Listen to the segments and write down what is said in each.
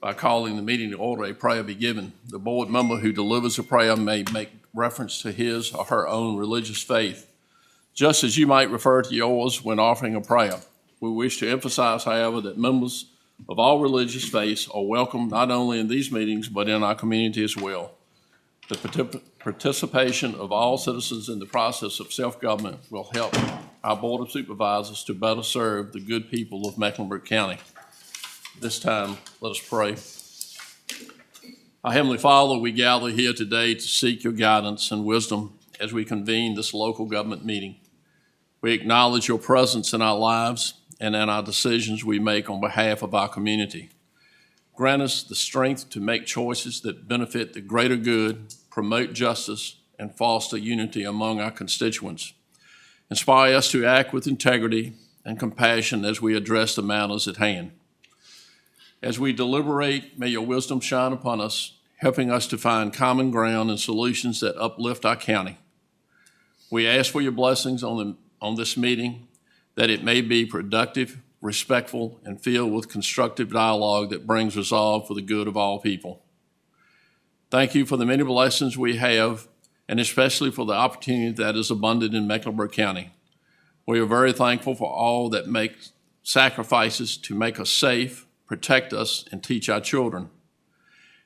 By calling the meeting to order, a prayer be given. The board member who delivers a prayer may make reference to his or her own religious faith, just as you might refer to yours when offering a prayer. We wish to emphasize, however, that members of all religious faiths are welcome not only in these meetings, but in our community as well. The participation of all citizens in the process of self-government will help our Board of Supervisors to better serve the good people of Mecklenburg County. This time, let us pray. Our Heavenly Father, we gather here today to seek your guidance and wisdom as we convene this local government meeting. We acknowledge your presence in our lives and in our decisions we make on behalf of our community. Grant us the strength to make choices that benefit the greater good, promote justice, and foster unity among our constituents. Inspire us to act with integrity and compassion as we address the matters at hand. As we deliberate, may your wisdom shine upon us, helping us to find common ground and solutions that uplift our county. We ask for your blessings on this meeting, that it may be productive, respectful, and filled with constructive dialogue that brings resolve for the good of all people. Thank you for the many blessings we have, and especially for the opportunity that is abundant in Mecklenburg County. We are very thankful for all that make sacrifices to make us safe, protect us, and teach our children.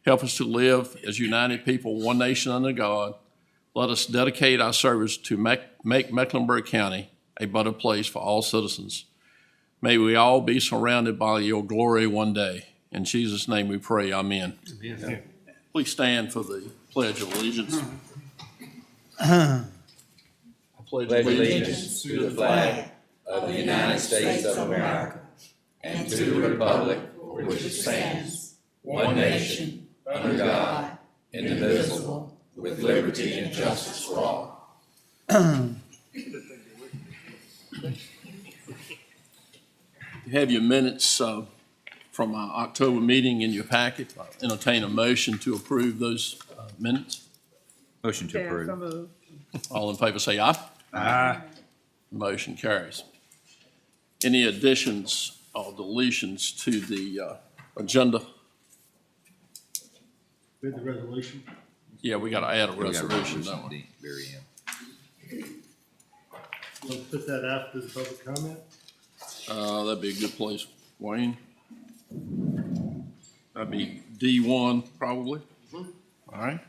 Help us to live as united people, one nation under God. Let us dedicate our service to make Mecklenburg County a better place for all citizens. May we all be surrounded by your glory one day. In Jesus' name we pray, amen. Amen. Please stand for the Pledge of Allegiance. I pledge allegiance to the flag of the United States of America and to the republic for which it stands, one nation, under God, indivisible, with liberty and justice for all. You have your minutes from our October meeting in your packet. I'll entertain a motion to approve those minutes. Motion to approve. All in favor say aye. Aye. Motion carries. Any additions or deletions to the agenda? With the resolution? Yeah, we got to add a resolution. At the very end. We'll put that after the public comment. That'd be a good place, Wayne. That'd be D1 probably. All right.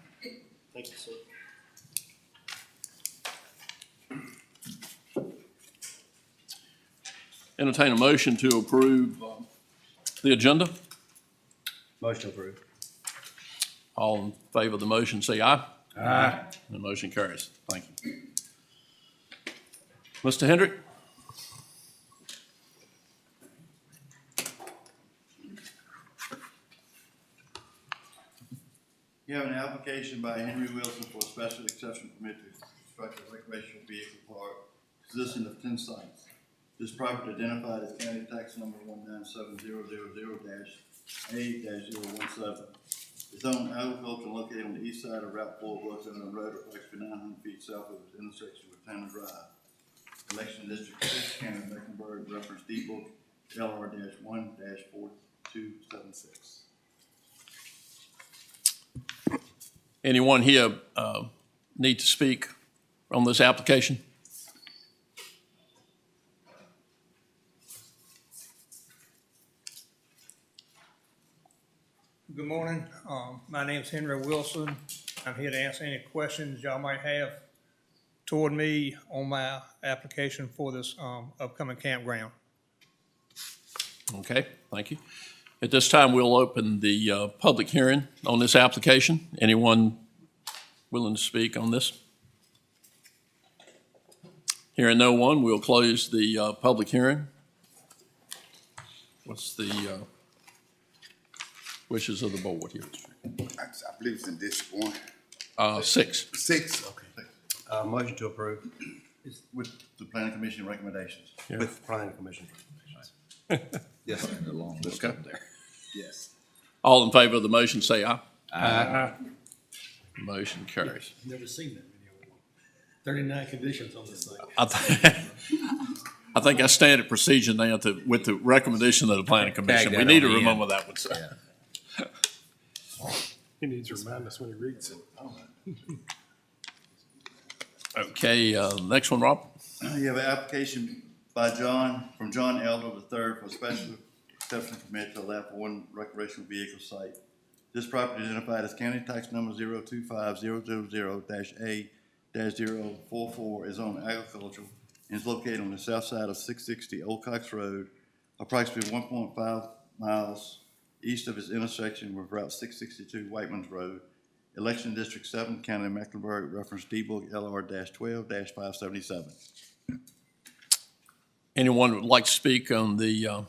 Thank you, sir. Entertain a motion to approve the agenda. Motion approved. All in favor of the motion say aye. Aye. The motion carries. Thank you. Mr. Hendrick? You have an application by Henry Wilson for a special exception permit to construct a recreational vehicle park consisting of 10 sites. This property identified as county tax number 1970000-A-017. It's owned agriculture located on the east side of Route 4 Wilson Road, approximately 900 feet south of its intersection with Tanner Drive. Election District 6, County of Mecklenburg, reference D book LR-1-4276. Anyone here need to speak on this application? Good morning. My name is Henry Wilson. I'm here to answer any questions y'all might have toward me on my application for this upcoming campground. Okay, thank you. At this time, we'll open the public hearing on this application. Anyone willing to speak on this? Hearing no one, we'll close the public hearing. What's the wishes of the board here? I believe it's in District 1. 6. 6, okay. Motion to approve With the planning commission recommendations. Yeah. with planning commission. Yes, and a long list up there. Yes. All in favor of the motion, say aye. Aye. Motion carries. Never seen that video before. 39 conditions on this thing. I think that's standard procedure now with the recommendation of the planning commission. Tag We that need on to the remember end. that one, sir. Yeah. He needs to remind us when he reads it. Okay, next one, Rob. You have an application by from John Elder III for a special exception permit to allow for one recreational vehicle site. This property identified as county tax number 025-000-A-044 is on agricultural and is located on the south side of 660 Old Cox Road, approximately 1.5 miles east of its intersection with Route 662 Whiteman's Road, Election District 7, County of Mecklenburg, reference D-Book LR-12-577. Anyone would like to speak on the,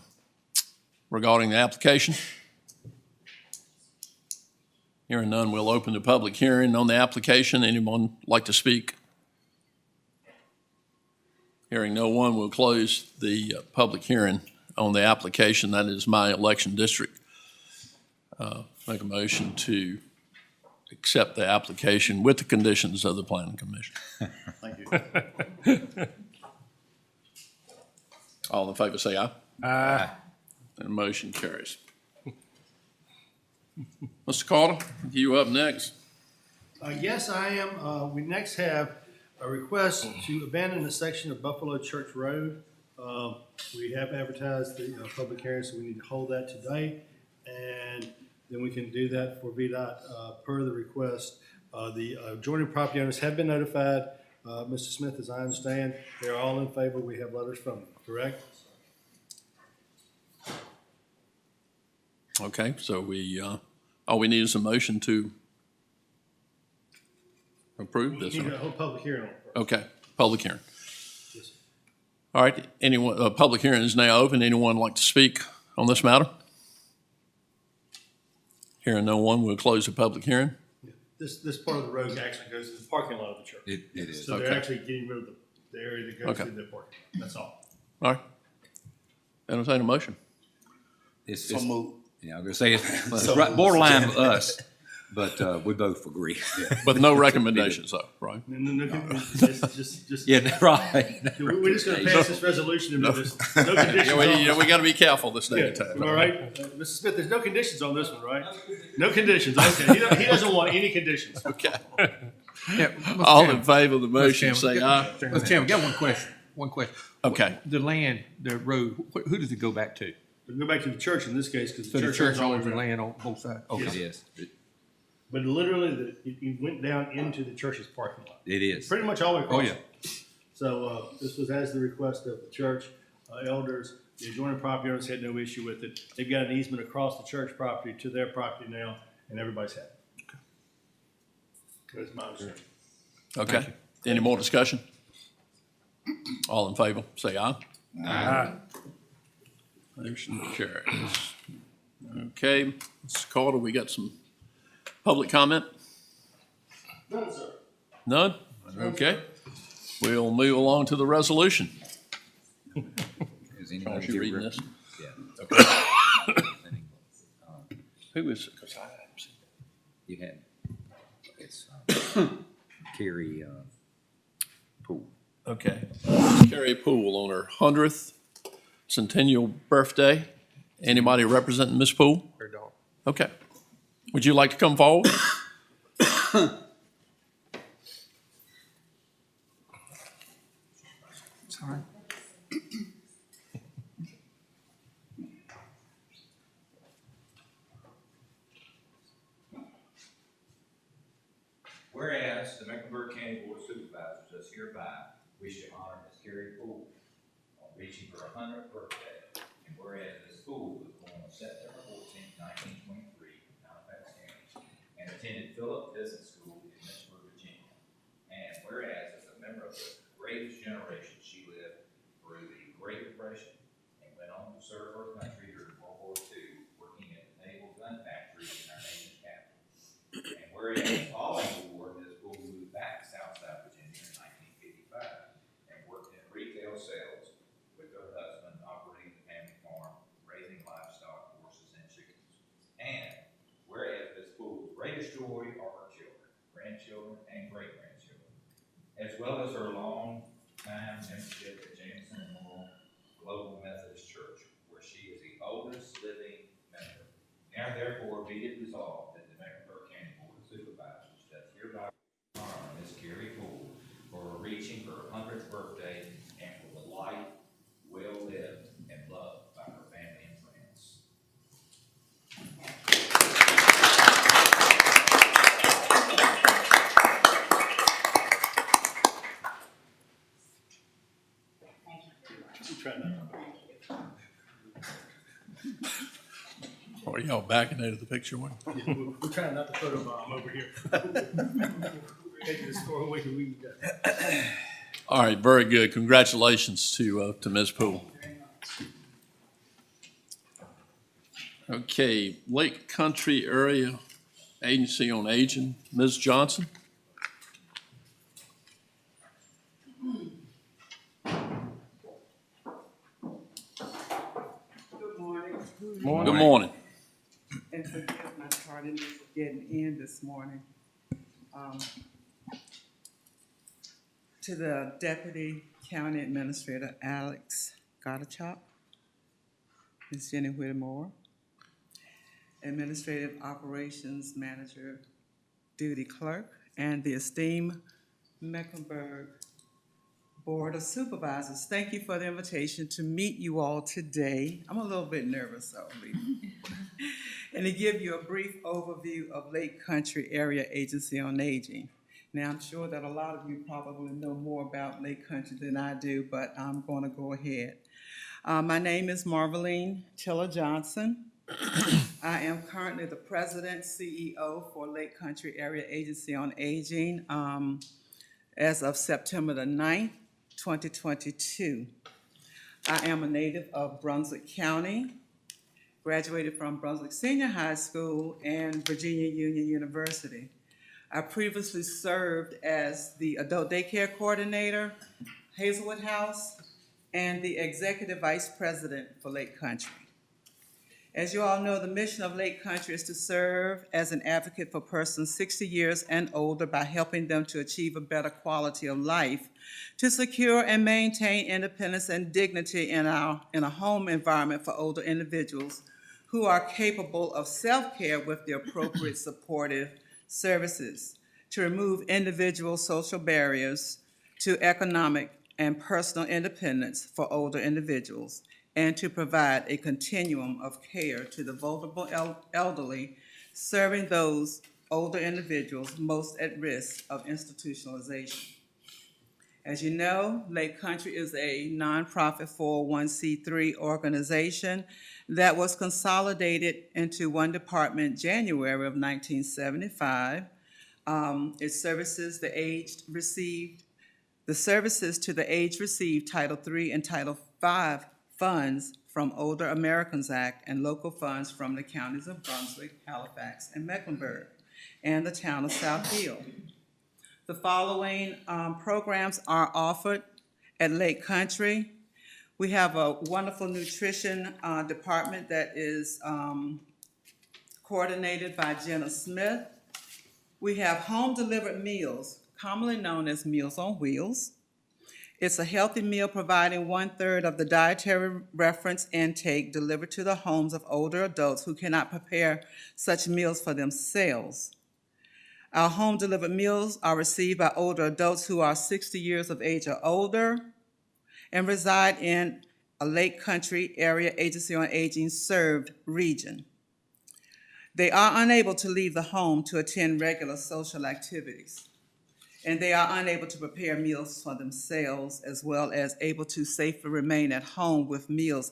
regarding the application? Hearing none, we'll open the public hearing on the application. Anyone like to speak? Hearing no one, we'll close the public hearing on the application. That is my election district. Make a motion to accept the application with the conditions of the planning commission. Thank you. All in favor say aye. Aye. And the motion carries. Mr. Carter, you up next. Yes, I am. We next have a request to abandon a section of Buffalo Church Road. We have advertised the public hearing, so we need to hold that today. And then we can do that for VDOT per the request. The adjoining property owners have been notified. Mr. Smith, as I understand, they're all in favor. We have letters from them, correct? Okay, so all we need is a motion to approve this. We need a whole public hearing on it first. Okay, public hearing. Yes, sir. All right, anyone, public hearing is now open. Anyone like to speak on this matter? Hearing no one, we'll close the public hearing. Yeah. This part of the road actually goes to the parking lot of the church. It is. So they're Okay. actually getting rid of the area that goes Okay. to the parking. That's all. All right. Entertain a motion. It's, So moved. yeah, I'm gonna say it's right borderline of us, but we both agree. But no recommendations though, right? No, just. Yeah, right. We're just gonna pass this resolution and there's no conditions Yeah, on we it. got to be careful this day Yeah, and time. am I right? Mr. Smith, there's no conditions on this one, right? No conditions, okay. He doesn't want any conditions. Okay. Yeah, Mr. All in Chairman. favor of the motion, Mr. say Chairman, aye. Mr. Chairman, got one question. Okay. The land, the road, who does it go back to? We'll go back to the church in this case, because So the the church church owns all owns the around. land on both sides? It Okay. is. But literally, it went down into the church's parking lot. It is. Pretty much all the way across. Oh, yeah. So, this was as the request of the church elders. The adjoining property owners had no issue with it. They've got an easement across the church property to their property now, and everybody's happy. That's my understanding. Okay. Any more discussion? All in favor, say aye. Aye. Motion carries. Okay, Mr. Carter, we got some public comment? None, sir. None? Okay. We'll move along to the resolution. Is Oh, anybody you here reading rep- this? Yeah. Okay. Who is it? 'Cause I haven't seen You had, it's Carrie Poole. it. Okay. Carrie Poole on her 100th centennial birthday. Anybody representing Miss Poole? Her dog. Okay. Would you like to come forward? Sorry. Whereas the Mecklenburg County Board of Supervisors does hereby wish to honor Ms. Carrie Poole on reaching her 100th birthday. And whereas Ms. Poole was born on September 14, 1923, in Halifax County, and attended Phillip Business School in Lynchburg, Virginia. And whereas as a member of the greatest generation, she lived through the Great Depression and went on to serve her country during World War II, working at the Naval Gun Factory in our nation's capital. And whereas following the war, Ms. Poole moved back to Southside Virginia in 1955 and worked in retail sales with her husband operating the family farm, raising livestock, horses, and chickens. And whereas Ms. Poole's greatest joy are her children, grandchildren, and great-grandchildren, as well as her long-time membership at Jameson Memorial Global Methodist Church, where she is the oldest living member. Now therefore be it resolved that the Or y'all backing out of the picture one? We're trying not to photobomb over here. Taking the score away from we can go. All right, very good. Congratulations to Ms. Poole. Okay, Lake Country Area Agency on Aging, Ms. Johnson. Good morning. Good morning. And forgive my tardiness for getting in this morning. To the Deputy County Administrator, Alex Gottachop, Ms. Jenny Whittemore, Administrative Operations Manager, Duty Clerk, and the esteemed Mecklenburg Board of Supervisors. Thank you for the invitation to meet you all today. I'm a little bit nervous, so and to give you a brief overview of Lake Country Area Agency on Aging. Now, I'm sure that a lot of you probably know more about Lake Country than I do, but I'm going to go ahead. My name is Marveline Tiller Johnson. I am currently the President, CEO for Lake Country Area Agency on Aging as of September the 9th, 2022. I am a native of Brunswick County, graduated from Brunswick Senior High School and Virginia Union University. I previously served as the Adult Daycare Coordinator, Hazelwood House, and the Executive Vice President for Lake Country. As you all know, the mission of Lake Country is to serve as an advocate for persons 60 years and older by helping them to achieve a better quality of life, to secure and maintain independence and dignity in a home environment for older individuals who are capable of self-care with the appropriate supportive services, to remove individual social barriers to economic and personal independence for older individuals, and to provide a continuum of care to the vulnerable elderly, serving those older individuals most at risk of institutionalization. As you know, Lake Country is a nonprofit 401c3 organization that was consolidated into one department January of 1975. It services the services to the age received Title III and Title V funds from Older Americans Act and local funds from the counties of Brunswick, Halifax, and Mecklenburg, and the town of South Hill. The following programs are offered at Lake Country. We have a wonderful nutrition department that is coordinated by Jenna Smith. We have home-delivered meals, commonly known as Meals on Wheels. It's a healthy meal providing 1/3 of the dietary reference intake delivered to the homes of older adults who cannot prepare such meals for themselves. Our home-delivered meals are received by older adults who are 60 years of age or older and reside in a Lake Country Area Agency on Aging served region. They are unable to leave the home to attend regular social activities, and they are unable to prepare meals for themselves, as well as able to safely remain at home with meals.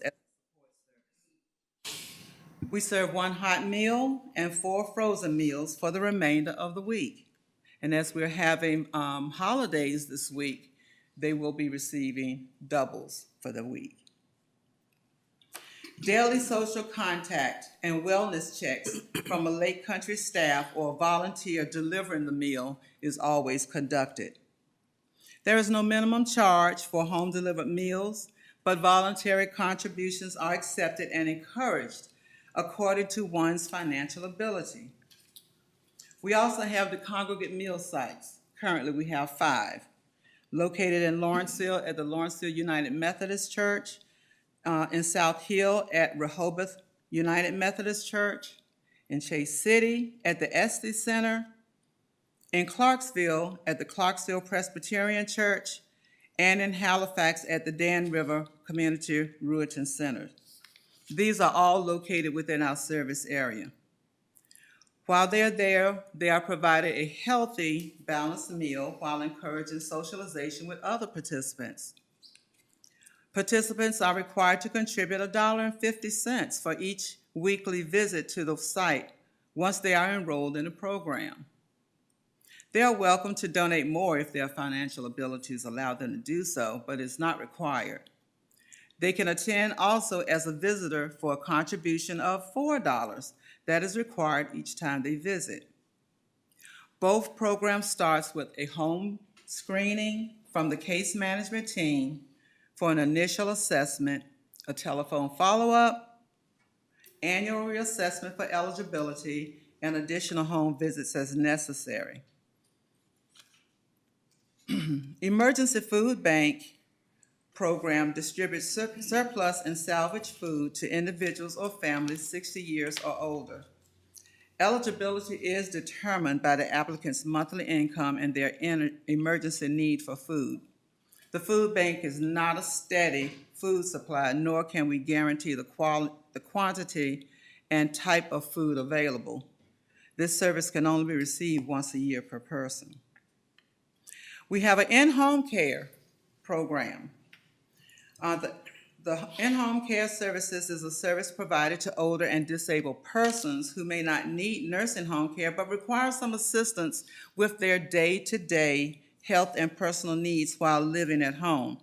We serve 1 hot meal and 4 frozen meals for the remainder of the week. And as we're having holidays this week, they will be receiving doubles for the week. Daily social contact and wellness checks from a Lake Country staff or volunteer delivering the meal is always conducted. There is no minimum charge for home-delivered meals, but voluntary contributions are accepted and encouraged according to one's financial ability. We also have the congregate meal sites. Currently, we have 5, located in Lawrenceville at the Lawrenceville United Methodist Church, in South Hill at Rehoboth United Methodist Church, in Chase City at the Estes Center, in Clarksville at the Clarksville Presbyterian Church, and in Halifax at the Dan River Community Ruijten Center. These are all located within our service area. While they're there, they are provided a healthy, balanced meal while encouraging socialization with other participants. Participants are required to contribute $1.50 for each weekly visit to the site once they are enrolled in the program. They are welcome to donate more if their financial abilities allow them to do so, but it's not required. They can attend also as a visitor for a contribution of $4 that is required each time they visit. Both programs starts with a home screening from the case management team for an initial assessment, a telephone follow-up, annual reassessment for eligibility, and additional home visits as necessary. Emergency Food Bank program distributes surplus and salvage food to individuals or families 60 years or older. Eligibility is determined by the applicant's monthly income and their emergency need for food. The food bank is not a steady food supply, nor can we guarantee the quantity and type of food available. This service can only be received once a year per person. We have an in-home care program. The in-home care services is a service provided to older and disabled persons who may not need nursing home care but require some assistance with their day-to-day health and personal needs while living at home.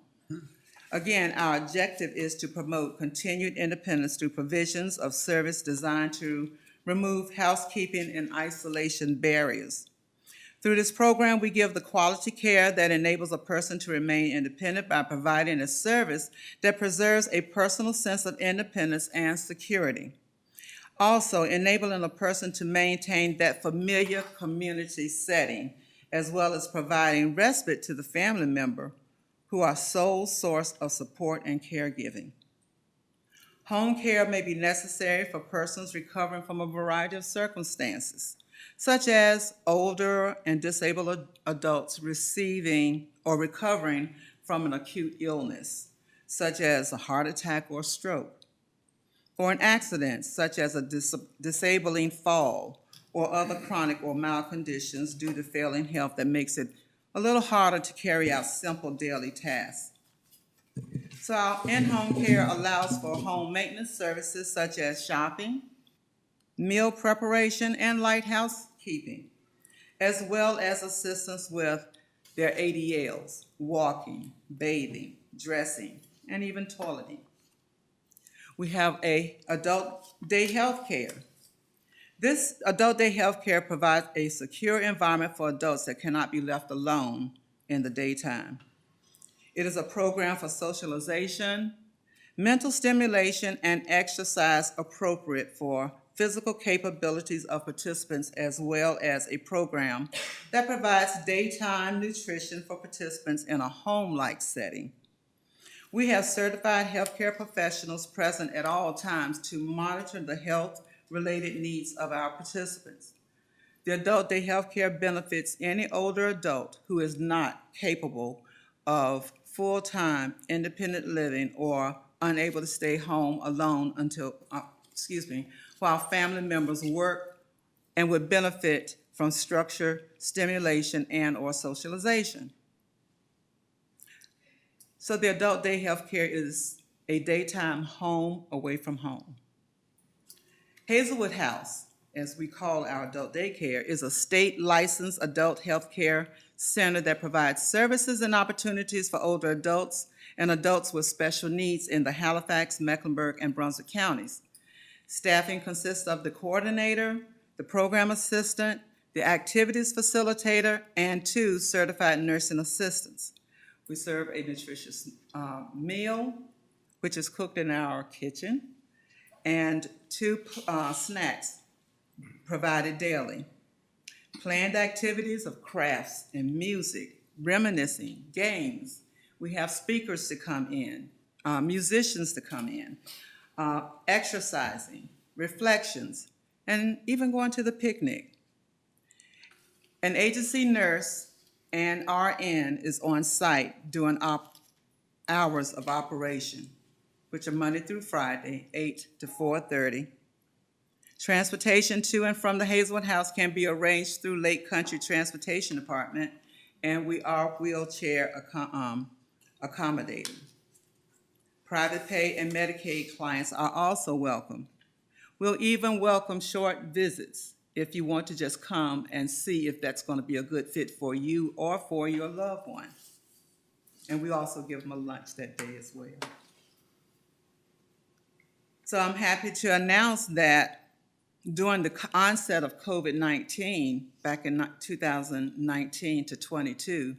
Again, our objective is to promote continued independence through provisions of service designed to remove housekeeping and isolation barriers. Through this program, we give the quality care that enables a person to remain independent by providing a service that preserves a personal sense of independence and security. Also, enabling a person to maintain that familiar community setting, as well as providing respite to the family member who are sole source of support and caregiving. Home care may be necessary for persons recovering from a variety of circumstances, such as older and disabled adults receiving or recovering from an acute illness, such as a heart attack or stroke, or an accident, such as a disabling fall, or other chronic or mild conditions due to failing health that makes it a little harder to carry out simple daily tasks. So our in-home care allows for home maintenance services such as shopping, meal preparation, and light housekeeping, as well as assistance with their ADLs, walking, bathing, dressing, and even toileting. We have adult day health care. This adult day health care provides a secure environment for adults that cannot be left alone in the daytime. It is a program for socialization, mental stimulation, and exercise appropriate for physical capabilities of participants, as well as a program that provides daytime nutrition for participants in a home-like setting. We have certified healthcare professionals present at all times to monitor the health-related needs of our participants. The adult day healthcare benefits any older adult who is not capable of full-time independent living or unable to stay home alone while family members work, and would benefit from structure, stimulation, and or socialization. So the adult day health care is a daytime home away from home. Hazelwood House, as we call our adult daycare, is a state licensed adult health care center that provides services and opportunities for older adults and adults with special needs in the Halifax, Mecklenburg, and Brunswick counties. Staffing consists of the coordinator, the program assistant, the activities facilitator, and 2 certified nursing assistants. We serve a nutritious meal, which is cooked in our kitchen, and 2 snacks provided daily. Planned activities of crafts and music, reminiscing, games. We have speakers to come in, musicians to come in, exercising, reflections, and even going to the picnic. An agency nurse and RN is on site during hours of operation, which are Monday through Friday, 8 to 4:30. Transportation to and from the Hazelwood House can be arranged through Lake Country Transportation Department, and we are wheelchair accommodating. Private pay and Medicaid clients are also welcome. We'll even welcome short visits if you want to just come and see if that's going to be a good fit for you or for your loved one. And we also give them a lunch that day as well. So I'm happy to announce that during the onset of COVID-19, back in 2019 to 22,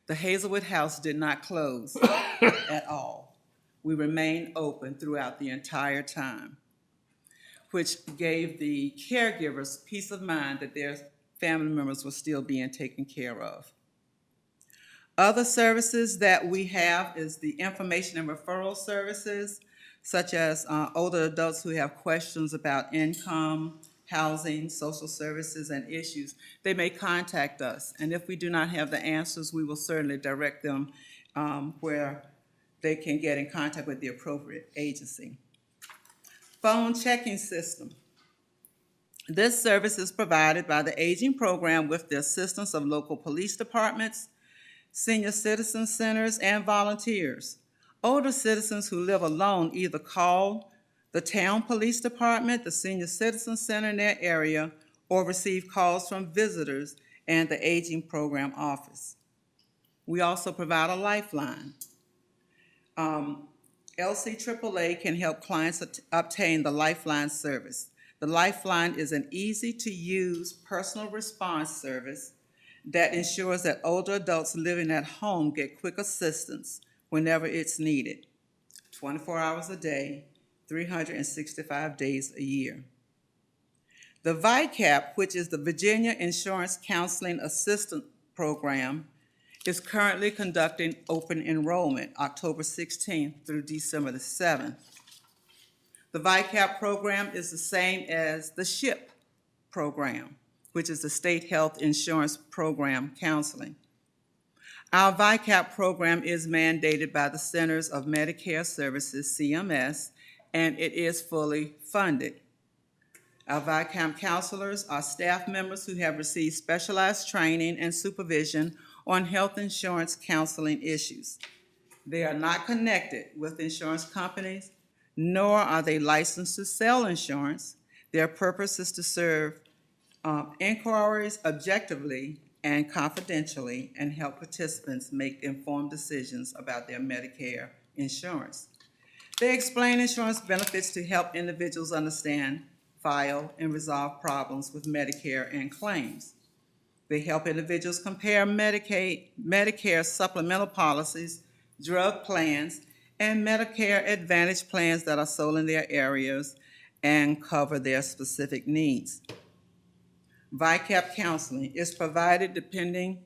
the Hazelwood House did not close at all. We remained open throughout the entire time, which gave the caregivers peace of mind that their family members were still being taken care of. Other services that we have is the information and referral services, such as older adults who have questions about income, housing, social services, and issues. They may contact us, and if we do not have the answers, we will certainly direct them where they can get in contact with the appropriate agency. Phone checking system. This service is provided by the Aging Program with the assistance of local police departments, senior citizen centers, and volunteers. Older citizens who live alone either call the town police department, the senior citizen center in their area, or receive calls from visitors and the Aging Program office. We also provide a lifeline. LC AAA can help clients obtain the Lifeline service. The Lifeline is an easy-to-use personal response service that ensures that older adults living at home get quick assistance whenever it's needed, 24 hours a day, 365 days a year. The VICAP, which is the Virginia Insurance Counseling Assistance Program, is currently conducting open enrollment October 16th through December the 7th. The VICAP program is the same as the SHIP program, which is the State Health Insurance Program Counseling. Our VICAP program is mandated by the Centers of Medicare Services, CMS, and it is fully funded. Our VICAP counselors are staff members who have received specialized training and supervision on health insurance counseling issues. They are not connected with insurance companies, nor are they licensed to sell insurance. Their purpose is to serve inquiries objectively and confidentially and help participants make informed decisions about their Medicare insurance. They explain insurance benefits to help individuals understand, file, and resolve problems with Medicare and claims. They help individuals compare Medicare supplemental policies, drug plans, and Medicare Advantage plans that are sold in their areas and cover their specific needs. VICAP counseling is provided depending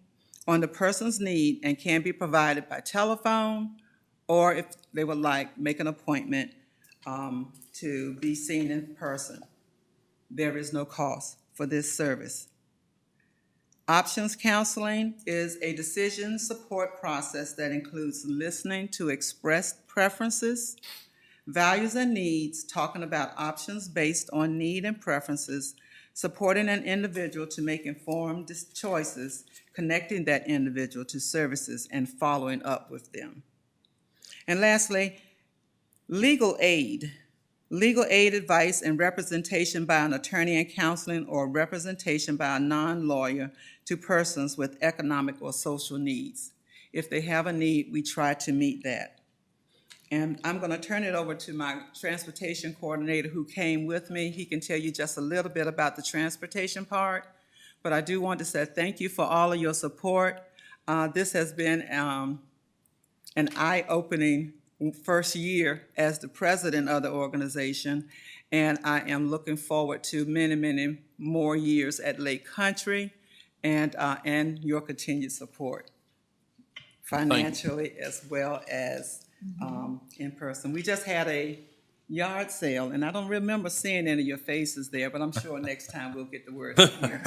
on the person's need and can be provided by telephone, or if they would like, make an appointment to be seen in person. There is no cost for this service. Options counseling is a decision support process that includes listening to expressed preferences, values, and needs, talking about options based on need and preferences, supporting an individual to make informed choices, connecting that individual to services, and following up with them. And lastly, legal aid. Legal aid advice and representation by an attorney in counseling or representation by a non-lawyer to persons with economic or social needs. If they have a need, we try to meet that. And I'm going to turn it over to my transportation coordinator who came with me. He can tell you just a little bit about the transportation part, but I do want to say thank you for all of your support. This has been an eye-opening first year as the president of the organization, and I am looking forward to many, many more years at Lake Country and your continued support, financially as well as in person. We just had a yard sale, and I don't remember seeing any of your faces there, but I'm sure next time we'll get the word out here.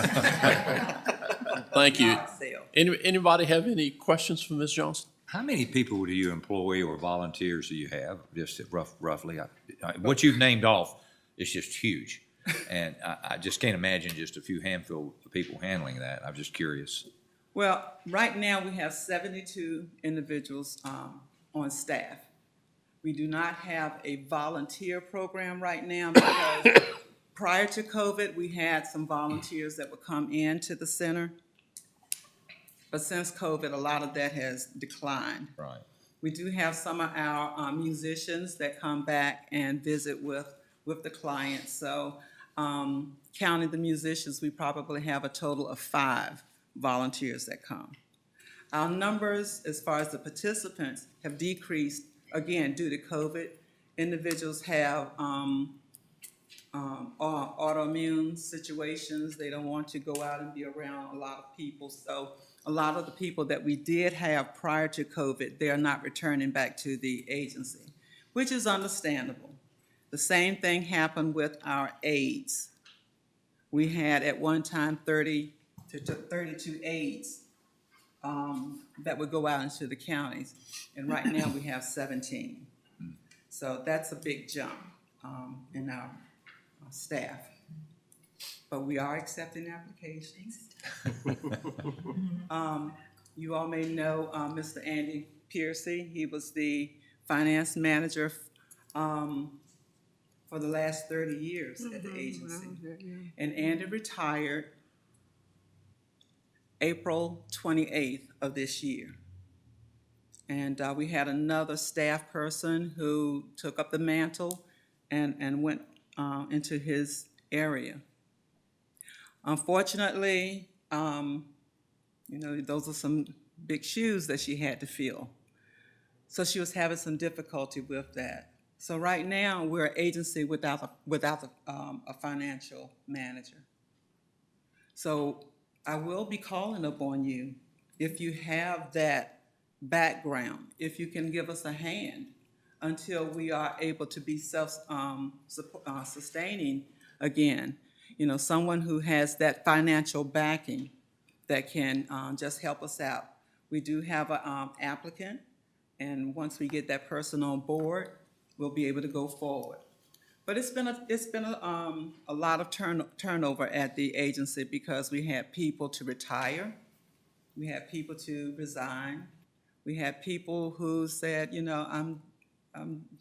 Thank you. Yard sale. Anybody have any questions for Ms. Johnson? How many people do you employ or volunteers do you have, just roughly? What you've named off is just huge. And I just can't imagine just a few handful of people handling that. I'm just curious. Well, right now we have 72 individuals on staff. We do not have a volunteer program right now because prior to COVID, we had some volunteers that would come into the center. But since COVID, a lot of that has declined. Right. We do have some of our musicians that come back and visit with the clients. So counting the musicians, we probably have a total of 5 volunteers that come. Our numbers, as far as the participants, have decreased, again, due to COVID. Individuals have autoimmune situations. They don't want to go out and be around a lot of people. So a lot of the people that we did have prior to COVID, they are not returning back to the agency, which is understandable. The same thing happened with our aides. We had at one time 30 to 32 aides that would go out into the counties, and right now we have 17. So that's a big jump in our staff. But we are accepting applications. You all may know Mr. Andy Piercy. He was the finance manager for the last 30 years at the agency. And Andy retired April 28th of this year. And we had another staff person who took up the mantle and went into his area. Unfortunately, those are some big shoes that she had to fill. So she was having some difficulty with that. So right now, we're an agency without a financial manager. So I will be calling upon you if you have that background, if you can give us a hand until we are able to be self-sustaining again. Someone who has that financial backing that can just help us out. We do have an applicant, and once we get that person on board, we'll be able to go forward. But it's been a lot of turnover at the agency because we had people to retire, we had people to resign, we had people who said, I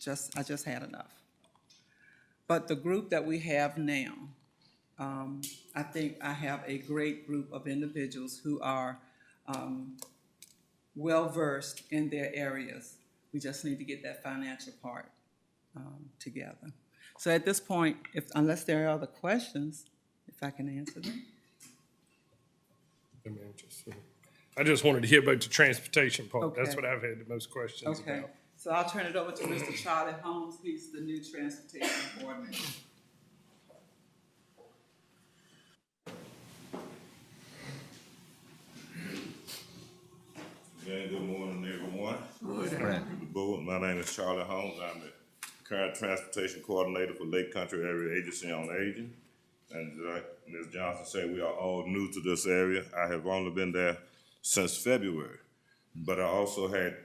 just had enough. But the group that we have now, I think I have a great group of individuals who are well-versed in their areas. We just need to get that financial part together. So at this point, unless there are other questions, if I can answer them. I just wanted to hear about the transportation part. That's Okay. what I've had the most questions Okay, about. so I'll turn it over to Mr. Charlie Holmes. He's the new transportation coordinator. Again, good morning, everyone. The board, my name is Charlie Holmes. I'm the current transportation coordinator for Lake Country Area Agency on Aging. And like Ms. Johnson said, we are all new to this area. I have only been there since February. But I also had,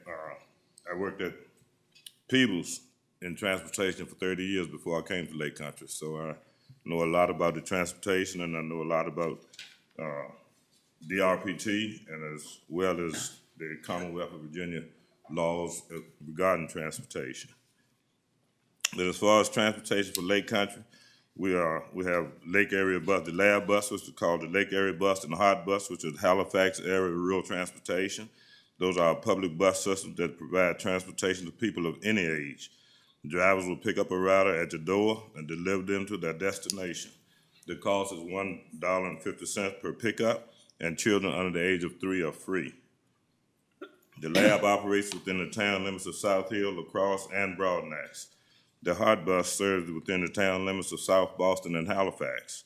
I worked at Peebles in transportation for 30 years before I came to Lake Country. So I know a lot about the transportation, and I know a lot about DRPT, and as well as the Commonwealth of Virginia laws regarding transportation. But as far as transportation for Lake Country, we have Lake Area Bus, the lab bus, which is called the Lake Area Bus, and the Hot Bus, which is Halifax Area Rural Transportation. Those are public bus systems that provide transportation to people of any age. Drivers will pick up a rider at your door and deliver them to their destination. The cost is $1.50 per pickup, and children under the age of 3 are free. The lab operates within the town limits of South Hill, La Crosse, and Broadnax. The Hot Bus serves within the town limits of South Boston and Halifax.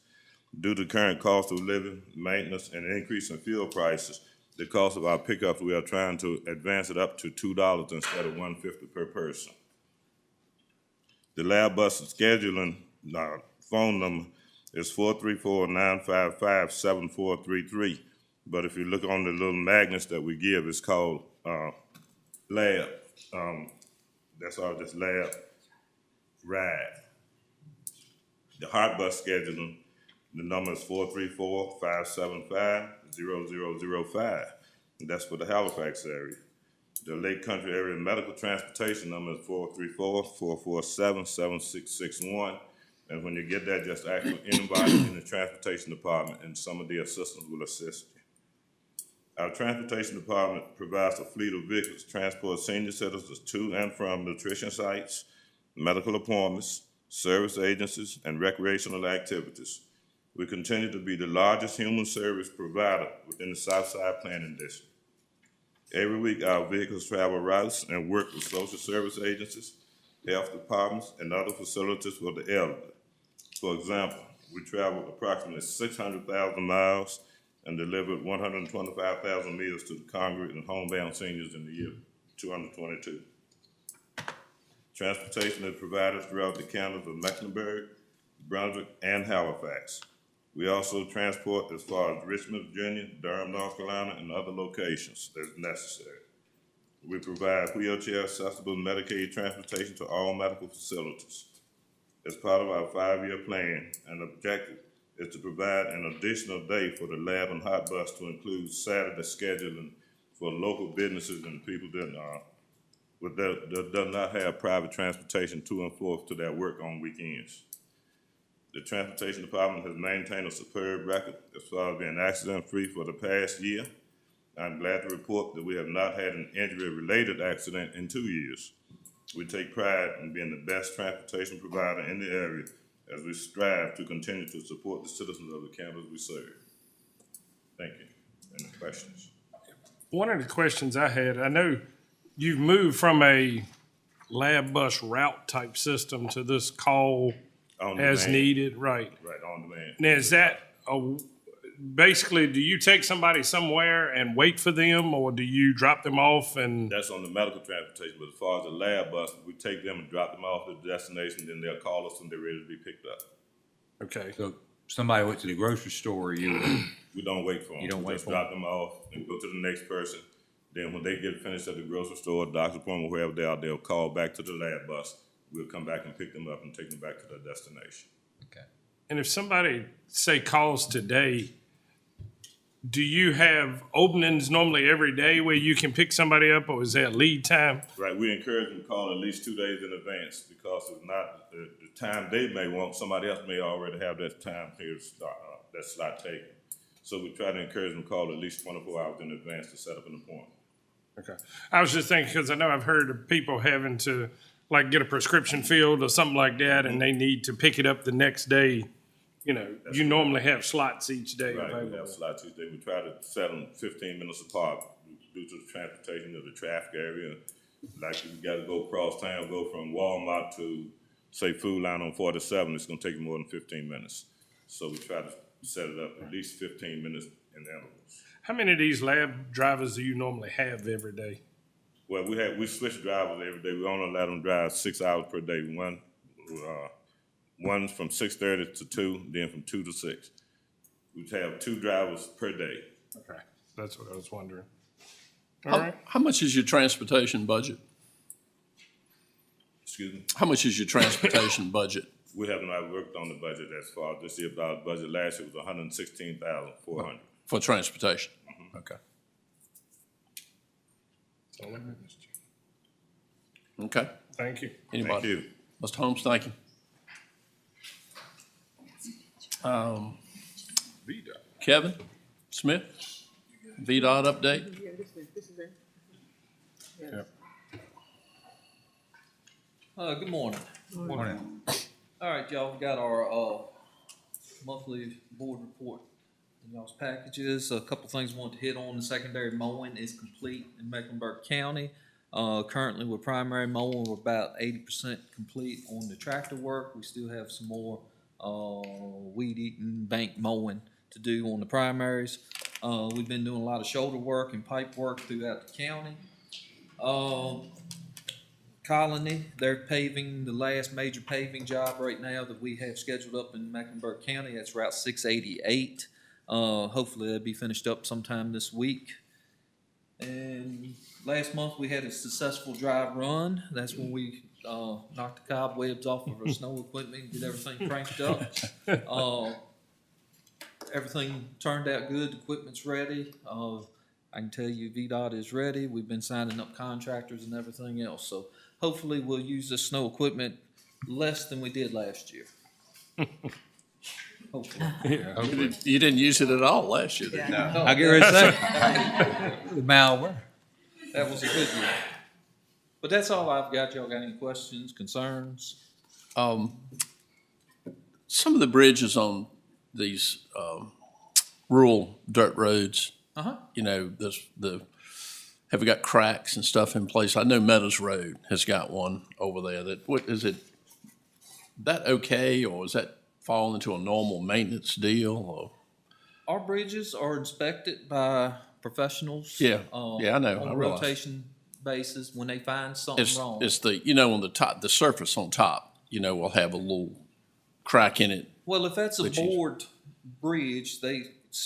Due to current cost of living, maintenance, and increase in fuel prices, the cost of our pickups, we are trying to advance it up to $2 instead of $1.50 per person. The lab bus scheduling phone number is 434-955-7433. But if you look on the little magnets that we give, it's called lab. That's all, just lab ride. The Hot Bus scheduling, the number is 434-575-0005. And that's for the Halifax area. The Lake Country Area Medical Transportation number is 434-447-7661. And when you get that, just ask for anybody in the transportation department and some of the assistants will assist you. Our transportation department provides a fleet of vehicles to transport senior citizens to and from nutrition sites, medical appointments, service agencies, and recreational activities. We continue to be the largest human service provider within the Southside Planning District. Every week, our vehicles travel routes and work with social service agencies, health departments, and other facilities for the elderly. For example, we traveled approximately 600,000 miles and delivered 125,000 meals to the congregate and homebound seniors in the year 2022. Transportation is provided throughout the counties of Mecklenburg, Brunswick, and Halifax. We also transport as far as Richmond, Virginia, Durham, North Carolina, and other locations as necessary. We provide wheelchair accessible Medicaid transportation to all medical facilities. As part of our 5-year plan, an objective is to provide an additional day for the lab and hot bus to include Saturday scheduling for local businesses and people that do not have private transportation to and forth to their work on weekends. The Transportation Department has maintained a superb record as far as being accident-free for the past year. I'm glad to report that we have not had an injury-related accident in 2 years. We take pride in being the best transportation provider in the area as we strive to continue to support the citizens of the counties we serve. Thank you. Any questions? One of the questions I had, I know you've moved from a lab bus route type system to this call On as demand. needed, right? Right, on demand. Now, is that basically, do you take somebody somewhere and wait for them, or do you drop them off and? That's on the medical transportation, but as far as the lab bus, we take them and drop them off at the destination, then they'll call us when they're ready to be picked up. Okay, So somebody went to the grocery store, We don't wait for them. You don't We wait just for drop them off and go to the next person. Then when they get finished at the grocery store, doctor's appointment, wherever they are, they'll call back to the lab bus. We'll come back and pick them up and take them back to their destination. okay. and if somebody, say, calls today, do you have openings normally every day where you can pick somebody up, or is there a lead time? Right, we encourage them to call at least 2 days in advance because if not, the time they may want, somebody else may already have that time period, that slot taken. So we try to encourage them to call at least 24 hours in advance to set up an appointment. Okay. I was just thinking, because I know I've heard of people having to, like, get a prescription filled or something like that, and they need to pick it up the next day. You know, you normally have slots each day Right, we available. have slots each day. We try to set them 15 minutes apart due to the transportation of the traffic area. Like you got to go across town, go from Walmart to, say, Food Line on 47, it's going to take you more than 15 minutes. So we try to set it up at least 15 minutes in intervals. How many of these lab drivers do you normally have every day? Well, we switch drivers every day. We only let them drive 6 hours per day. One's from 6:30 to 2, then from 2 to 6. We have 2 drivers per day. Okay, that's what I was wondering. All right. How much is your transportation budget? Excuse me. How much is your transportation budget? We have not worked on the budget as far as this year. Our budget last year was $116,400. For transportation? Okay. Okay. Thank you. Thank Anybody? you. Mr. Holmes, thank you. Kevin Smith, VDOT update? Good morning. Morning. All right, y'all, we got our monthly board report in y'all's packages. A couple things I want to hit on. The secondary mowing is complete in Mecklenburg County. Currently with primary mowing, we're about 80% complete on the tractor work. We still have some more weed eating bank mowing to do on the primaries. We've been doing a lot of shoulder work and pipe work throughout the county. Colony, they're paving the last major paving job right now that we have scheduled up in Mecklenburg County. That's Route 688. Hopefully that'll be finished up sometime this week. And last month we had a successful dry run. That's when we knocked the cobwebs off of our snow equipment and get everything cranked up. Everything turned out good. The equipment's ready. I can tell you VDOT is ready. We've been signing up contractors and everything else. So hopefully we'll use this snow equipment less than we did last year. Hopefully. You didn't use it at all last year, did you? I get ready to say. Malware. That was a good year. But that's all I've got. Y'all got any questions, concerns? Some of the bridges on these rural dirt roads, you know, have we got cracks and stuff in place? I know Meadows Road has got one over there. What is it? That okay, or is that fall into a normal maintenance deal? Or? Our bridges are inspected by professionals. Yeah, yeah, I know. On I a realize. rotation basis when they find something wrong. It's the, you know, on the top, the surface on top, you know, will have a little crack in it. Well, if that's a which is- board bridge, they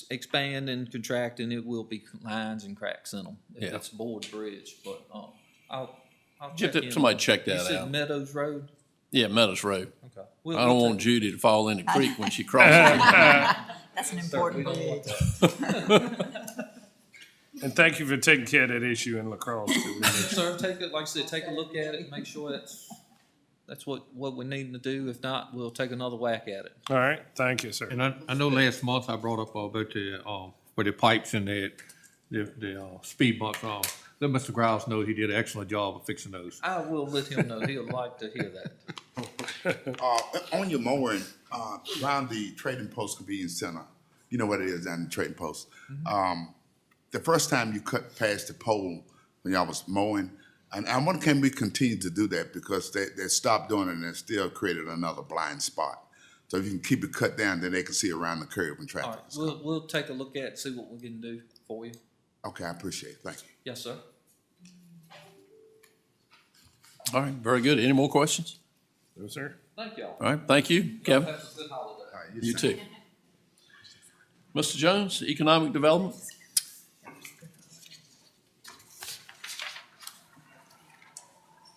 expand and contract, and it will be lines and cracks in them. If Yeah. it's a board bridge, but I'll Get check that- in. somebody check You that said out. Meadows Road? Yeah, Meadows Road. Okay. I don't want Judy to fall in the creek when she crosses That's an important bridge. And thank you for taking care of that issue in La Crosse too. Sir, like I said, take a look at it, make sure that's what we need to do. If not, we'll take another whack at it. All right, thank you, sir. And I know last month I brought up about for the pipes and the speed bumps. Let Mr. Griles know he did an excellent job of fixing those. I will let him know. He'll like to hear that. On your mowing, around the Trading Post Convenience Center, you know what it is down the Trading Post. The first time you cut past the pole when y'all was mowing, and I wonder, can we continue to do that, because they stopped doing it and it still created another blind spot. So if you can keep it cut down, then they can see around the curve when All traffic right, is coming. we'll take a look at it, see what we can do for you. Okay, I appreciate it. Thank you. Yes, sir. All right, very good. Any more questions? No, sir. Thank y'all. All right, thank you, Kevin. Have a good holiday. You too. Mr. Jones, Economic Development?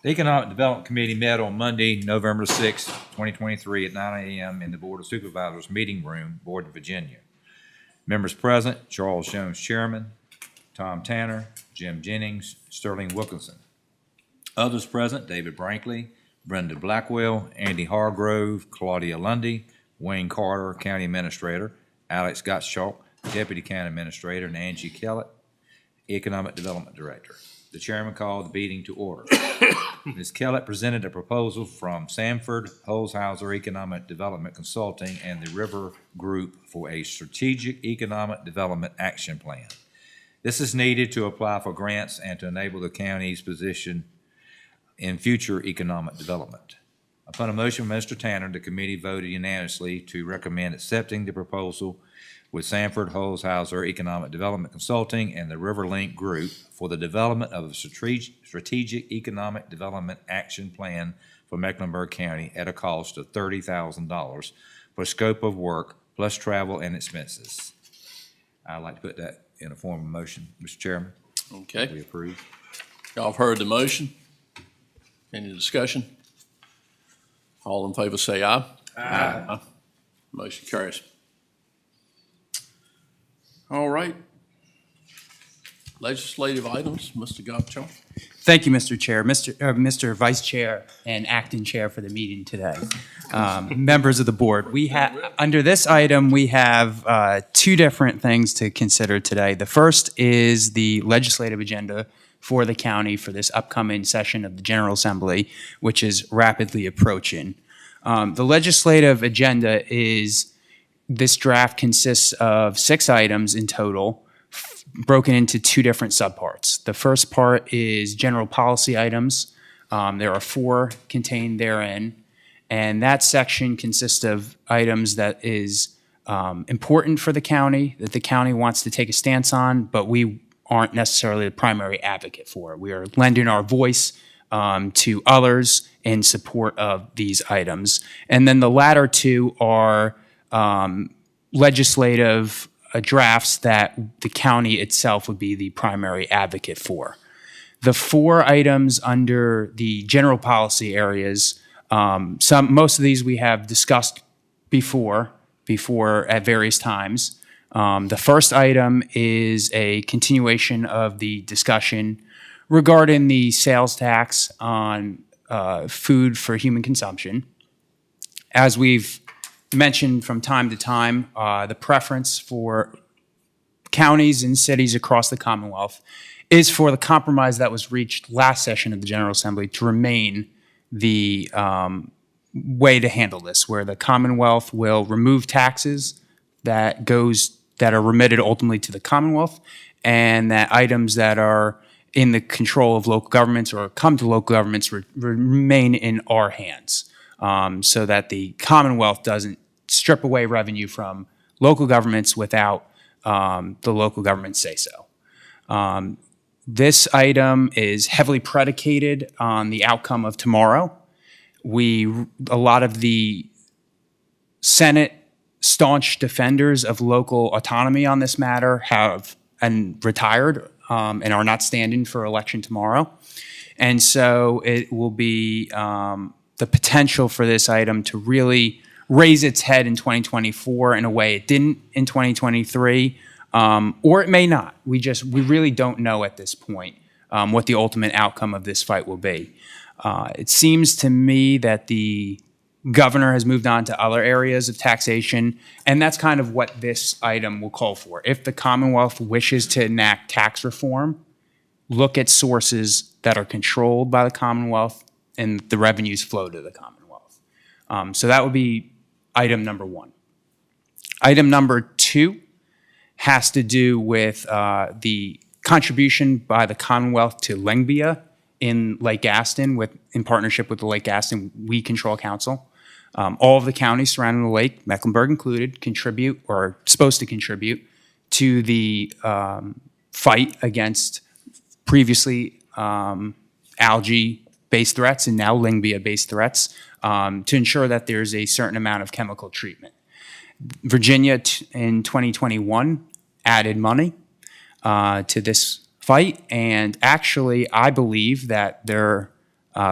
The Economic Development Committee met on Monday, November 6, 2023 at 9 a.m. in the Board of Supervisors Meeting Room, Board of Virginia. Members present: Charles Jones, Chairman; Tom Tanner, Jim Jennings, Sterling Wilkinson. Others present: David Brankley, Brenda Blackwell, Andy Hargrove, Claudia Lundy, Wayne Carter, County Administrator; Alex Gottschalk, Deputy County Administrator; and Angie Kellett, Economic Development Director. The chairman called the meeting to order. Ms. Kellett presented a proposal from Sanford Holzhauser Economic Development Consulting and the River Group for a strategic economic development action plan. This is needed to apply for grants and to enable the county's position in future economic development. Upon a motion from Mr. Tanner, the committee voted unanimously to recommend accepting the proposal with Sanford Holzhauser Economic Development Consulting and the Riverlink Group for the development of a strategic economic development action plan for Mecklenburg County at a cost of $30,000 for scope of work plus travel and expenses. I'd like to put that in a form of motion, Mr. Chairman. We Okay, approve. y'all have heard the motion. Any discussion? All in favor say aye. Aye. Motion carries. All right. Legislative items, Mr. Gottschalk. Thank you, Mr. Chair, Mr. Vice Chair and Acting Chair for the meeting today. Members of the board, under this item, we have two different things to consider today. The first is the legislative agenda for the county for this upcoming session of the General Assembly, which is rapidly approaching. The legislative agenda this draft consists of 6 items in total, broken into 2 different subparts. The first part is general policy items. There are 4 contained therein, and that section consists of items that is important for the county, that the county wants to take a stance on, but we aren't necessarily the primary advocate for. We are lending our voice to others in support of these items. And then the latter 2 are legislative drafts that the county itself would be the primary advocate for. The 4 items under the general policy areas, most of these we have discussed before at various times. The first item is a continuation of the discussion regarding the sales tax on food for human consumption. As we've mentioned from time to time, the preference for counties and cities across the Commonwealth is for the compromise that was reached last session of the General Assembly to remain the way to handle this, where the Commonwealth will remove taxes that are remitted ultimately to the Commonwealth, and that items that are in the control of local governments or come to local governments remain in our hands, so that the Commonwealth doesn't strip away revenue from local governments without the local government say so. This item is heavily predicated on the outcome of tomorrow. A lot of the Senate staunch defenders of local autonomy on this matter have retired and are not standing for election tomorrow. And so it will be the potential for this item to really raise its head in 2024 in a way it didn't in 2023, or it may not. We really don't know at this point what the ultimate outcome of this fight will be. It seems to me that the governor has moved on to other areas of taxation, and that's kind of what this item will call for. If the Commonwealth wishes to enact tax reform, look at sources that are controlled by the Commonwealth and the revenues flow to the Commonwealth. So that would be item number one. Item number two has to do with the contribution by the Commonwealth to Lengbia in Lake Gaston in partnership with the Lake Gaston We Control Council. All of the counties surrounding the lake, Mecklenburg included, contribute or are supposed to contribute to the fight against previously algae-based threats and now Lengbia-based threats to ensure that there's a certain amount of chemical treatment. Virginia in 2021 added money to this fight, and actually I believe that their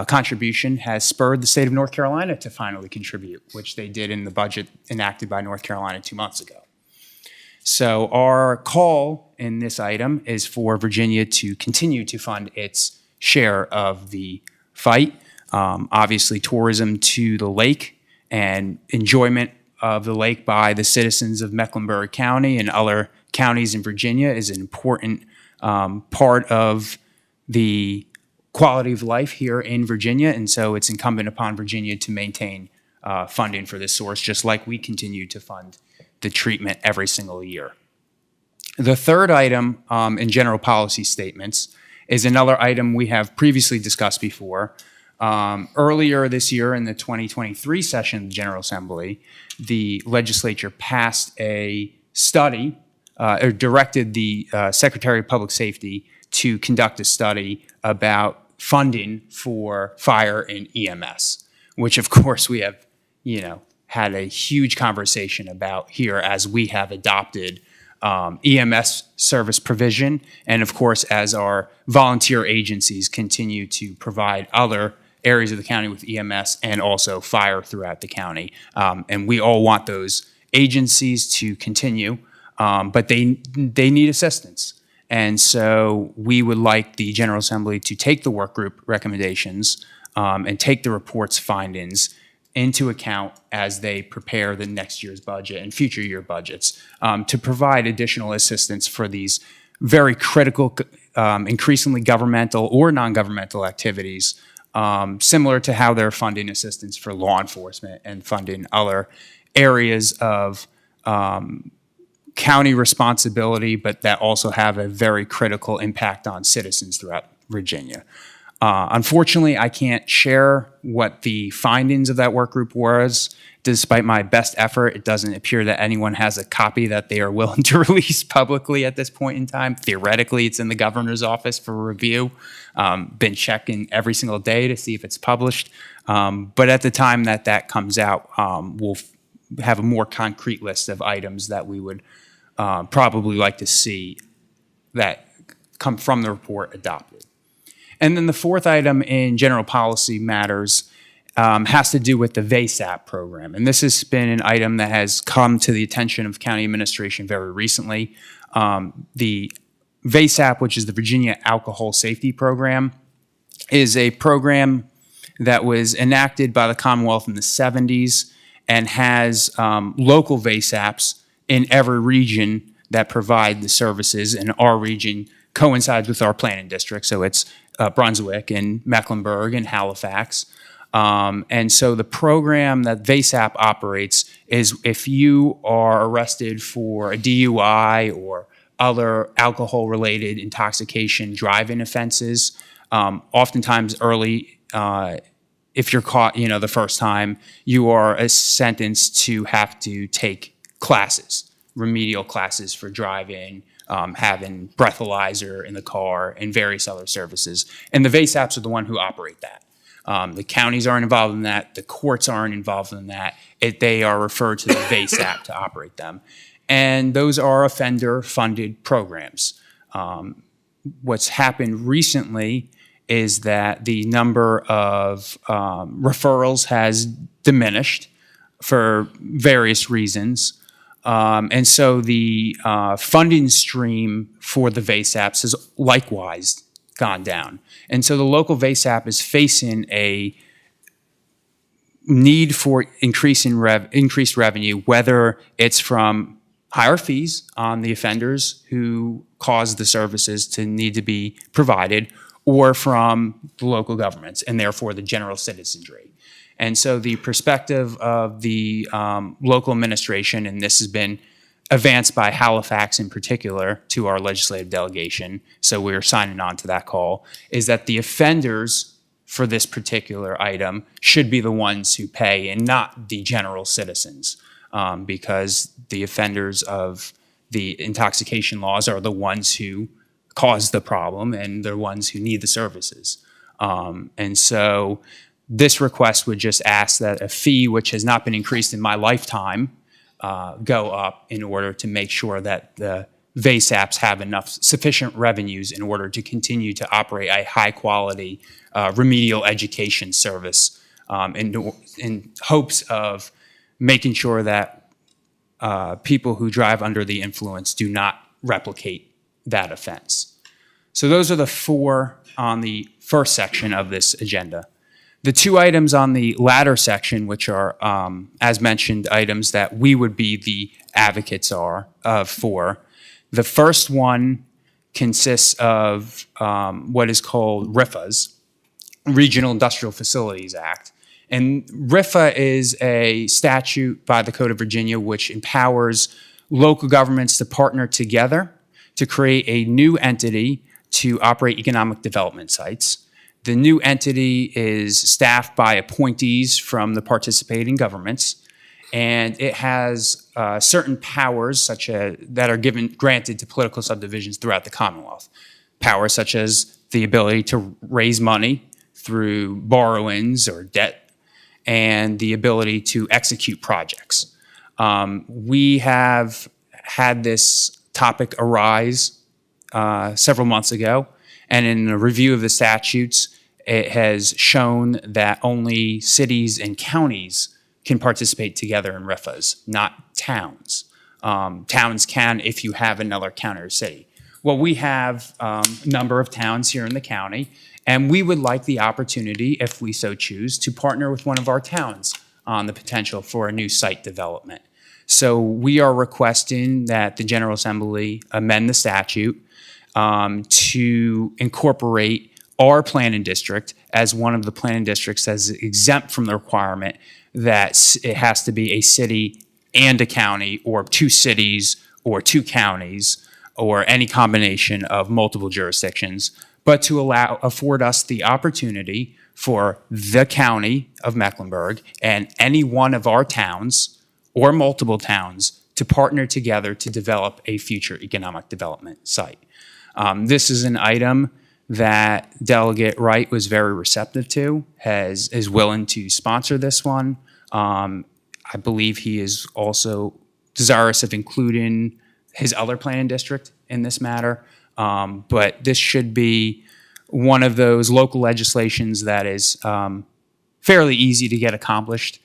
contribution has spurred the state of North Carolina to finally contribute, which they did in the budget enacted by North Carolina 2 months ago. So our call in this item is for Virginia to continue to fund its share of the fight. Obviously, tourism to the lake and enjoyment of the lake by the citizens of Mecklenburg County and other counties in Virginia is an important part of the quality of life here in Virginia, and so it's incumbent upon Virginia to maintain funding for this source, just like we continue to fund the treatment every single year. The third item in general policy statements is another item we have previously discussed before. Earlier this year in the 2023 session of the General Assembly, the legislature passed a study or directed the Secretary of Public Safety to conduct a study about funding for fire and EMS, which of course we have, had a huge conversation about here as we have adopted EMS service provision, and of course as our volunteer agencies continue to provide other areas of the county with EMS and also fire throughout the county. And we all want those agencies to continue, but they need assistance. And so we would like the General Assembly to take the work group recommendations and take the report's findings into account as they prepare the next year's budget and future year budgets to provide additional assistance for these very critical, increasingly governmental or non-governmental activities, similar to how they're funding assistance for law enforcement and funding other areas of county responsibility, but that also have a very critical impact on citizens throughout Virginia. Unfortunately, I can't share what the findings of that work group was. Despite my best effort, it doesn't appear that anyone has a copy that they are willing to release publicly at this point in time. Theoretically, it's in the governor's office for review. Been checking every single day to see if it's published. But at the time that comes out, we'll have a more concrete list of items that we would probably like to see that come from the report adopted. And then the fourth item in general policy matters has to do with the VASAP program. And this has been an item that has come to the attention of county administration very recently. The VASAP, which is the Virginia Alcohol Safety Program, is a program that was enacted by the Commonwealth in the 70s and has local VASAPs in every region that provide the services, and our region coincides with our planning district. So it's Brunswick and Mecklenburg and Halifax. And so the program that VASAP operates is if you are arrested for a DUI or other alcohol-related intoxication driving offenses, oftentimes early, if you're caught, the first time, you are sentenced to have to take classes, remedial classes for driving, having breathalyzer in the car, and various other services. And the VASAPs are the one who operate that. The counties aren't involved in that. The courts aren't involved in that. They are referred to the VASAP to operate them. And those are offender-funded programs. What's happened recently is that the number of referrals has diminished for various reasons. And so the funding stream for the VASAPs has likewise gone down. And so the local VASAP is facing a need for increased revenue, whether it's from higher fees on the offenders who cause the services to need to be provided, or from the local governments and therefore the general citizenry. And so the perspective of the local administration, and this has been advanced by Halifax in particular to our legislative delegation, so we're signing on to that call, is that the offenders for this particular item should be the ones who pay and not the general citizens, because the offenders of the intoxication laws are the ones who cause the problem and they're ones who need the services. And so this request would just ask that a fee which has not been increased in my lifetime go up in order to make sure that the VASAPs have enough sufficient revenues in order to continue to operate a high-quality remedial education service in hopes of making sure that people who drive under the influence do not replicate that offense. So those are the four on the first section of this agenda. The two items on the latter section, which are, as mentioned, items that we would be the advocates for. The first one consists of what is called RIFAs, Regional Industrial Facilities Act. And RIFA is a statute by the Code of Virginia which empowers local governments to partner together to create a new entity to operate economic development sites. The new entity is staffed by appointees from the participating governments, and it has certain powers that are granted to political subdivisions throughout the Commonwealth. Powers such as the ability to raise money through borrowings or debt, and the ability to execute projects. We have had this topic arise several months ago, and in a review of the statutes, it has shown that only cities and counties can participate together in RIFAs, not towns. Towns can if you have another county or city. Well, we have a number of towns here in the county, and we would like the opportunity, if we so choose, to partner with one of our towns on the potential for a new site development. So we are requesting that the General Assembly amend the statute to incorporate our planning district as one of the planning districts that is exempt from the requirement that it has to be a city and a county, or two cities or two counties, or any combination of multiple jurisdictions, but to afford us the opportunity for the county of Mecklenburg and any one of our towns or multiple towns to partner together to develop a future economic development site. This is an item that Delegate Wright was very receptive to, is willing to sponsor this one. I believe he is also desirous of including his other planning district in this matter. But this should be one of those local legislations that is fairly easy to get accomplished.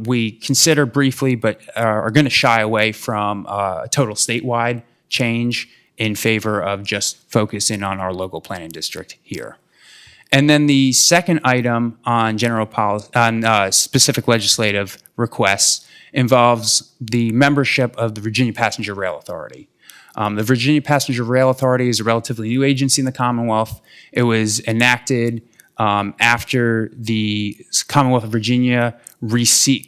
We consider briefly, but are going to shy away from a total statewide change in favor of just focusing on our local planning district here. And then the second item on specific legislative requests involves the membership of the Virginia Passenger Rail Authority. The Virginia Passenger Rail Authority is a relatively new agency in the Commonwealth. It was enacted after the Commonwealth of Virginia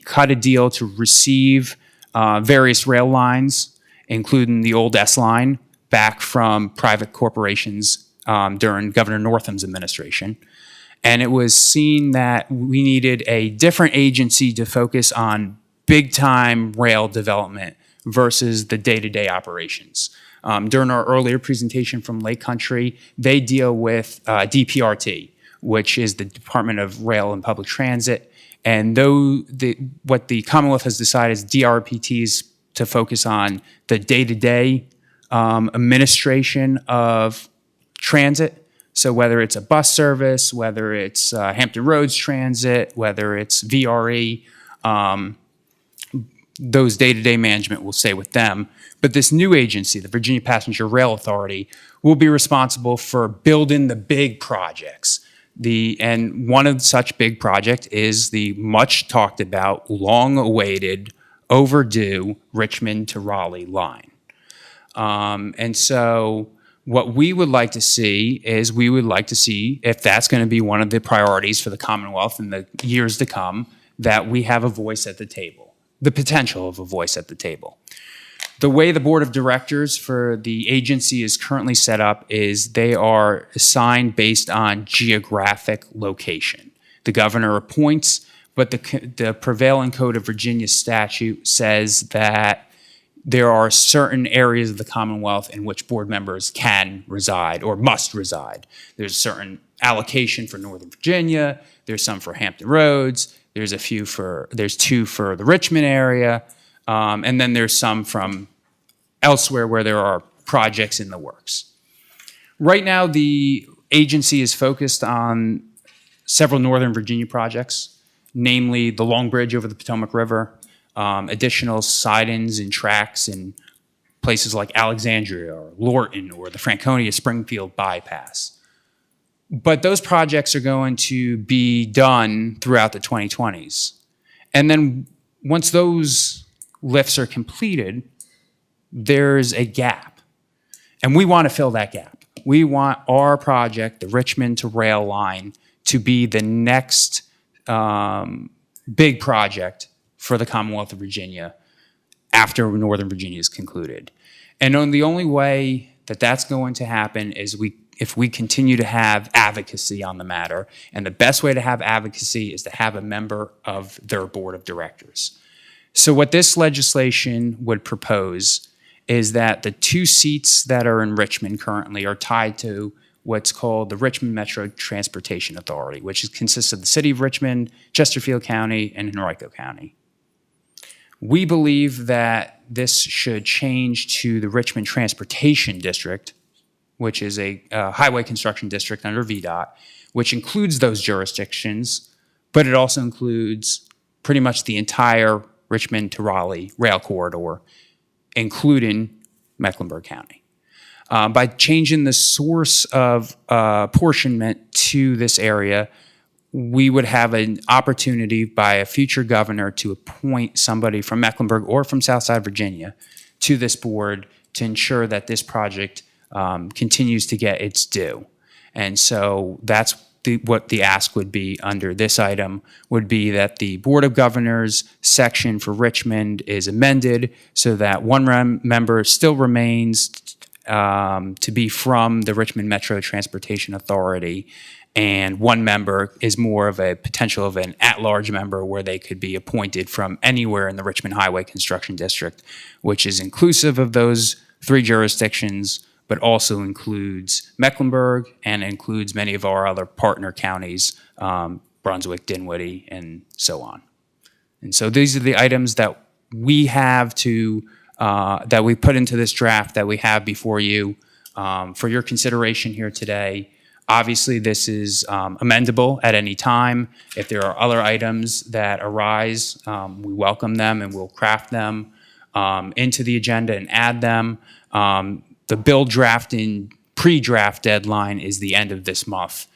cut a deal to receive various rail lines, including the old S line, back from private corporations during Governor Northam's administration. And it was seen that we needed a different agency to focus on big-time rail development versus the day-to-day operations. During our earlier presentation from Lake Country, they deal with DPRT, which is the Department of Rail and Public Transit. And what the Commonwealth has decided is DRPTs to focus on the day-to-day administration of transit. So whether it's a bus service, whether it's Hampton Roads Transit, whether it's VRE, those day-to-day management will stay with them. But this new agency, the Virginia Passenger Rail Authority, will be responsible for building the big projects. And one of such big project is the much talked about, long-awaited, overdue Richmond to Raleigh line. And so what we would like to see is if that's going to be one of the priorities for the Commonwealth in the years to come, that we have a voice at the table, the potential of a voice at the table. The way the board of directors for the agency is currently set up is they are assigned based on geographic location. The governor appoints, but the prevailing code of Virginia statute says that there are certain areas of the Commonwealth in which board members can reside or must reside. There's a certain allocation for Northern Virginia. There's some for Hampton Roads. There's two for the Richmond area. And then there's some from elsewhere where there are projects in the works. Right now, the agency is focused on several Northern Virginia projects, namely the Long Bridge over the Potomac River, additional sidings and tracks in places like Alexandria or Lorton or the Franconia-Springfield bypass. But those projects are going to be done throughout the 2020s. And then once those lifts are completed, there's a gap. And we want to fill that gap. We want our project, the Richmond to Rail line, to be the next big project for the Commonwealth of Virginia after Northern Virginia is concluded. And the only way that that's going to happen is if we continue to have advocacy on the matter. And the best way to have advocacy is to have a member of their board of directors. So what this legislation would propose is that the 2 seats that are in Richmond currently are tied to what's called the Richmond Metro Transportation Authority, which consists of the city of Richmond, Chesterfield County, and Henrico County. We believe that this should change to the Richmond Transportation District, which is a highway construction district under VDOT, which includes those jurisdictions, but it also includes pretty much the entire Richmond to Raleigh rail corridor, including Mecklenburg County. By changing the source of apportionment to this area, we would have an opportunity by a future governor to appoint somebody from Mecklenburg or from Southside Virginia to this board to ensure that this project continues to get its due. And so that's what the ask would be under this item, would be that the Board of Governors section for Richmond is amended so that one member still remains to be from the Richmond Metro Transportation Authority, and one member is more of a potential of an at-large member where they could be appointed from anywhere in the Richmond Highway Construction District, which is inclusive of those 3 jurisdictions, but also includes Mecklenburg and includes many of our other partner counties, Brunswick, Dinwiddie, and so on. And so these are the items that we have that we put into this draft that we have before you for your consideration here today. Obviously, this is amendable at any time. If there are other items that arise, we welcome them and we'll craft them into the agenda and add them. The bill drafting pre-draft deadline is the end of this month.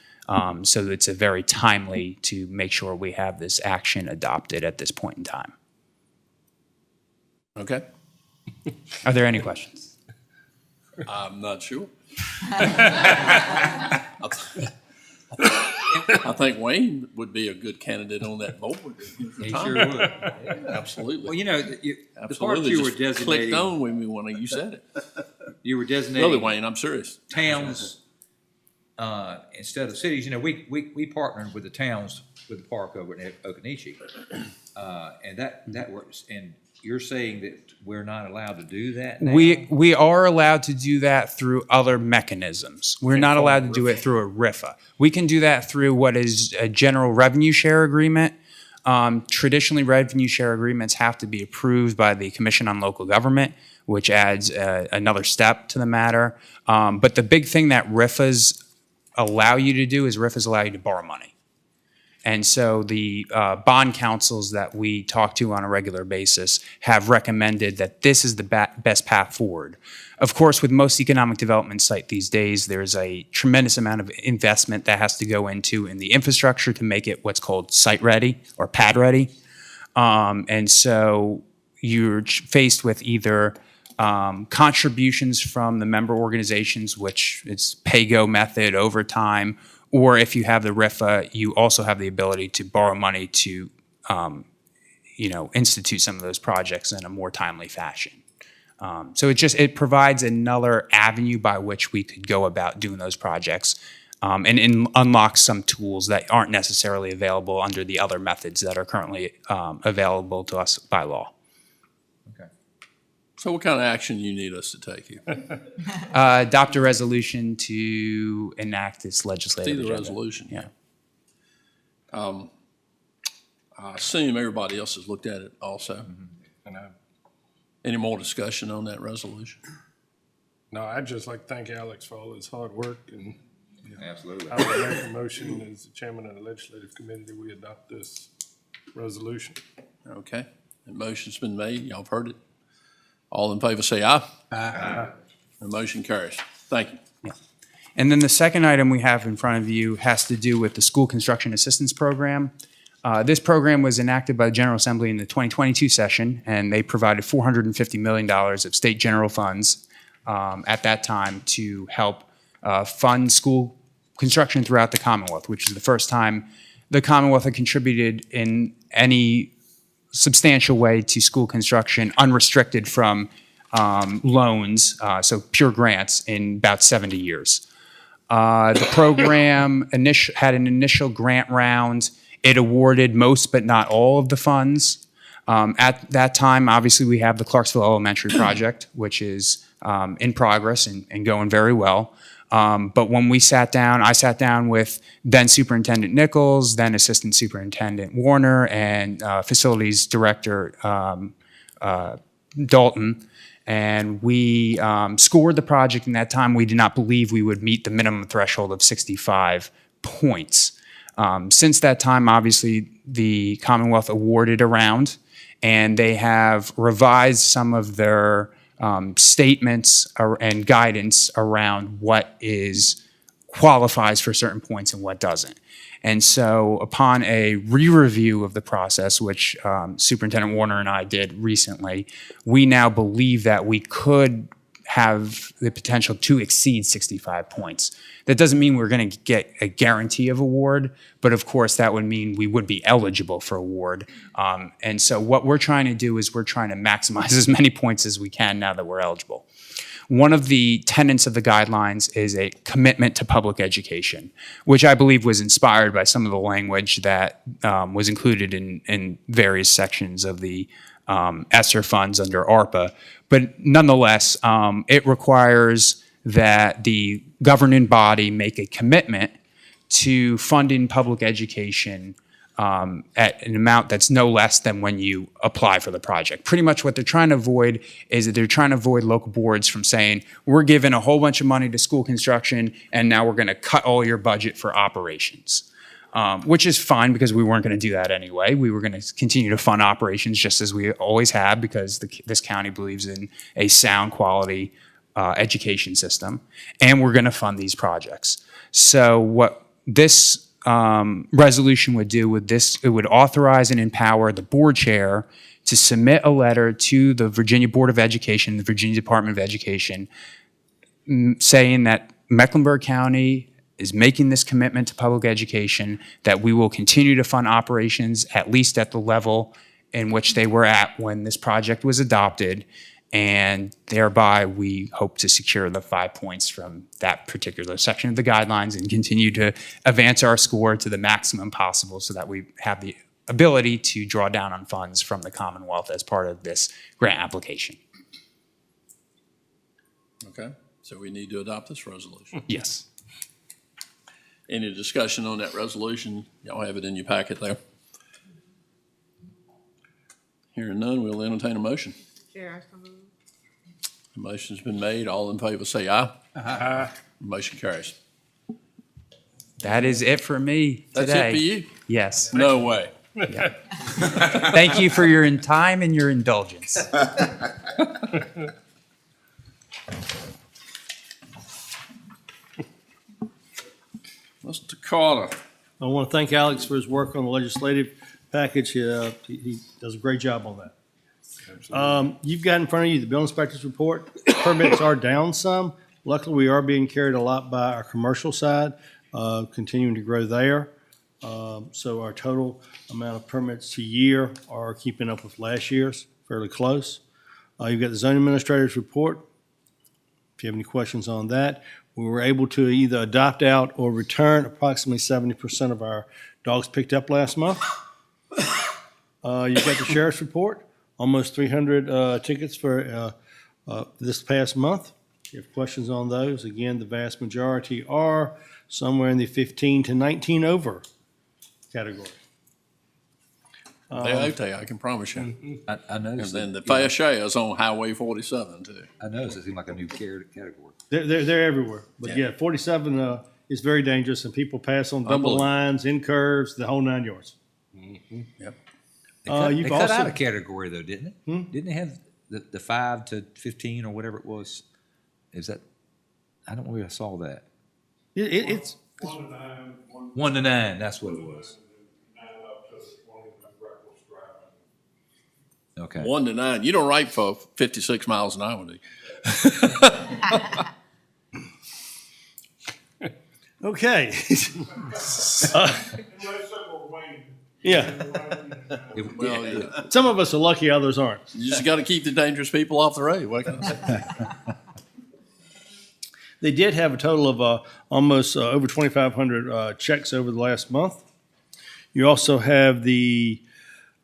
So it's a very timely to make sure we have this action adopted at this point in time. Okay, Are there any questions? I'm not sure. I think Wayne would be a good candidate on that board. He sure would. Absolutely. Well, you know, the part Absolutely. you were Just clicked designating, on with me when you said it. you were Really, designating Wayne, I'm serious. towns instead of cities. You know, we partnered with the towns with the park over in Occoneechee, and that works. And you're saying that we're not allowed to do that now? We are allowed to do that through other mechanisms. We're not allowed to do it through a RIFA. We can do that through what is a general revenue share agreement. Traditionally, revenue share agreements have to be approved by the Commission on Local Government, which adds another step to the matter. But the big thing that RIFAs allow you to do is RIFAs allow you to borrow money. And so the bond councils that we talk to on a regular basis have recommended that this is the best path forward. Of course, with most economic development site these days, there's a tremendous amount of investment that has to go into in the infrastructure to make it what's called site ready or pad ready. And so you're faced with either contributions from the member organizations, which is pay-go method over time, or if you have the RIFA, you also have the ability to borrow money to, institute some of those projects in a more timely fashion. So it provides another avenue by which we could go about doing those projects, and unlock some tools that aren't necessarily available under the other methods that are currently available to us by law. Okay. So what kind of action do you need us to take here? Adopt a resolution to enact this legislative See the agenda. resolution. Yeah. I assume everybody else has looked at it also. And Any more discussion on that resolution? no, I'd just like to thank Alex for all his hard work, and Absolutely. I would make a motion as the chairman of the legislative committee that we adopt this resolution. Okay, the motion's been made, y'all have heard it. All in favor say aye. Aye. The motion carries. Thank you. And then the second item we have in front of you has to do with the School Construction Assistance Program. This program was enacted by the General Assembly in the 2022 session, and they provided $450 million of state general funds at that time to help fund school construction throughout the Commonwealth, which is the first time the Commonwealth had contributed in any substantial way to school construction, unrestricted from loans, so pure grants, in about 70 years. The program had an initial grant round. It awarded most but not all of the funds. At that time, obviously, we have the Clarksville Elementary project, which is in progress and going very well. But when I sat down with then Superintendent Nichols, then Assistant Superintendent Warner, and Facilities Director Dalton, and we scored the project. In that time, we did not believe we would meet the minimum threshold of 65 points. Since that time, obviously, the Commonwealth awarded a round, and they have revised some of their statements and guidance around what qualifies for certain points and what doesn't. And so upon a re-review of the process, which Superintendent Warner and I did recently, we now believe that we could have the potential to exceed 65 points. That doesn't mean we're going to get a guarantee of award, but of course that would mean we would be eligible for award. And so what we're trying to do is we're trying to maximize as many points as we can now that we're eligible. One of the tenets of the guidelines is a commitment to public education, which I believe was inspired by some of the language that was included in various sections of the ESSER funds under ARPA. But nonetheless, it requires that the governing body make a commitment to funding public education at an amount that's no less than when you apply for the project. Pretty much what they're trying to avoid is that they're trying to avoid local boards from saying, we're giving a whole bunch of money to school construction and now we're going to cut all your budget for operations. Which is fine because we weren't going to do that anyway. We were going to continue to fund operations just as we always have because this county believes in a sound quality education system, and we're going to fund these projects. So what this resolution would do with this, it would authorize and empower the board chair to submit a letter to the Virginia Board of Education, the Virginia Department of Education, saying that Mecklenburg County is making this commitment to public education, that we will continue to fund operations at least at the level in which they were at when this project was adopted, and thereby we hope to secure the 5 points from that particular section of the guidelines and continue to advance our score to the maximum possible so that we have the ability to draw down on funds from the Commonwealth as part of this grant application. Okay, so we need to adopt this resolution. Yes. Any discussion on that resolution? Y'all have it in your packet there. Hearing none, we'll entertain a motion. Chair, so moved. The motion's been made. All in favor say aye. Aye. Motion carries. That is it for me today. That's it for you? Yes. No way. Yeah. Thank you for your time and your indulgence. Mr. Carter. I want to thank Alex for his work on the legislative package. He does a great job on that. You've got in front of you the building inspector's report. Permits are down some. Luckily, we are being carried a lot by our commercial side, continuing to grow there. So our total amount of permits to year are keeping up with last year's, fairly close. You've got the zoning administrator's report. If you have any questions on that, we were able to either adopt out or return approximately 70% of our dogs picked up last month. You've got the sheriff's report, almost 300 tickets for this past month. If you have questions on those, again, the vast majority are somewhere in the 15 to 19 over category. They're out there, I can promise you. I And noticed. then the that, fair share is on Highway 47 too. I noticed it seemed like a new category. They're everywhere. But Yeah. yeah, 47 is very dangerous, and people pass on double Unbelievable. lines, in curves, the whole 9 yards. Yep. They cut, You've they cut also- out a category though, didn't it? Didn't they have the 5 to 15 or whatever it was? Is that? I don't know where I saw that. It's 1 to 9. That's what it was. Okay. 1 to 9. You don't write for 56 miles an hour, do you? okay. Yeah. Well, yeah. Some of us are lucky, others aren't. You just got to keep the dangerous people off the road. What can I say? They did have a total of almost over 2,500 checks over the last month. You also have the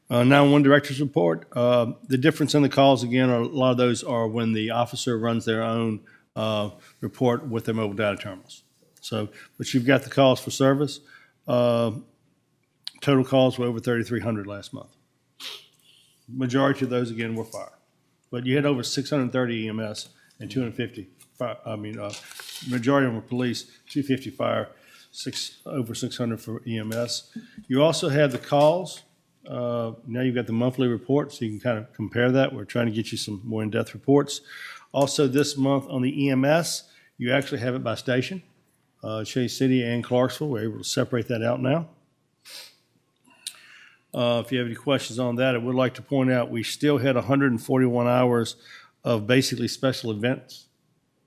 911 director's report. The difference in the calls, again, a lot of those are when the officer runs their own report with their mobile data terminals. So, but you've got the calls for service. Total calls were over 3,300 last month. Majority of those, again, were fire. But you had over 630 EMS and 250 fire, majority of them were police, 250 fire, over 600 for EMS. You also have the calls. Now you've got the monthly report, so you can kind of compare that. We're trying to get you some more in-depth reports. Also this month on the EMS, you actually have it by station. Chase City and Clarksville, we're able to separate that out now. If you have any questions on that, I would like to point out we still had 141 hours of basically special events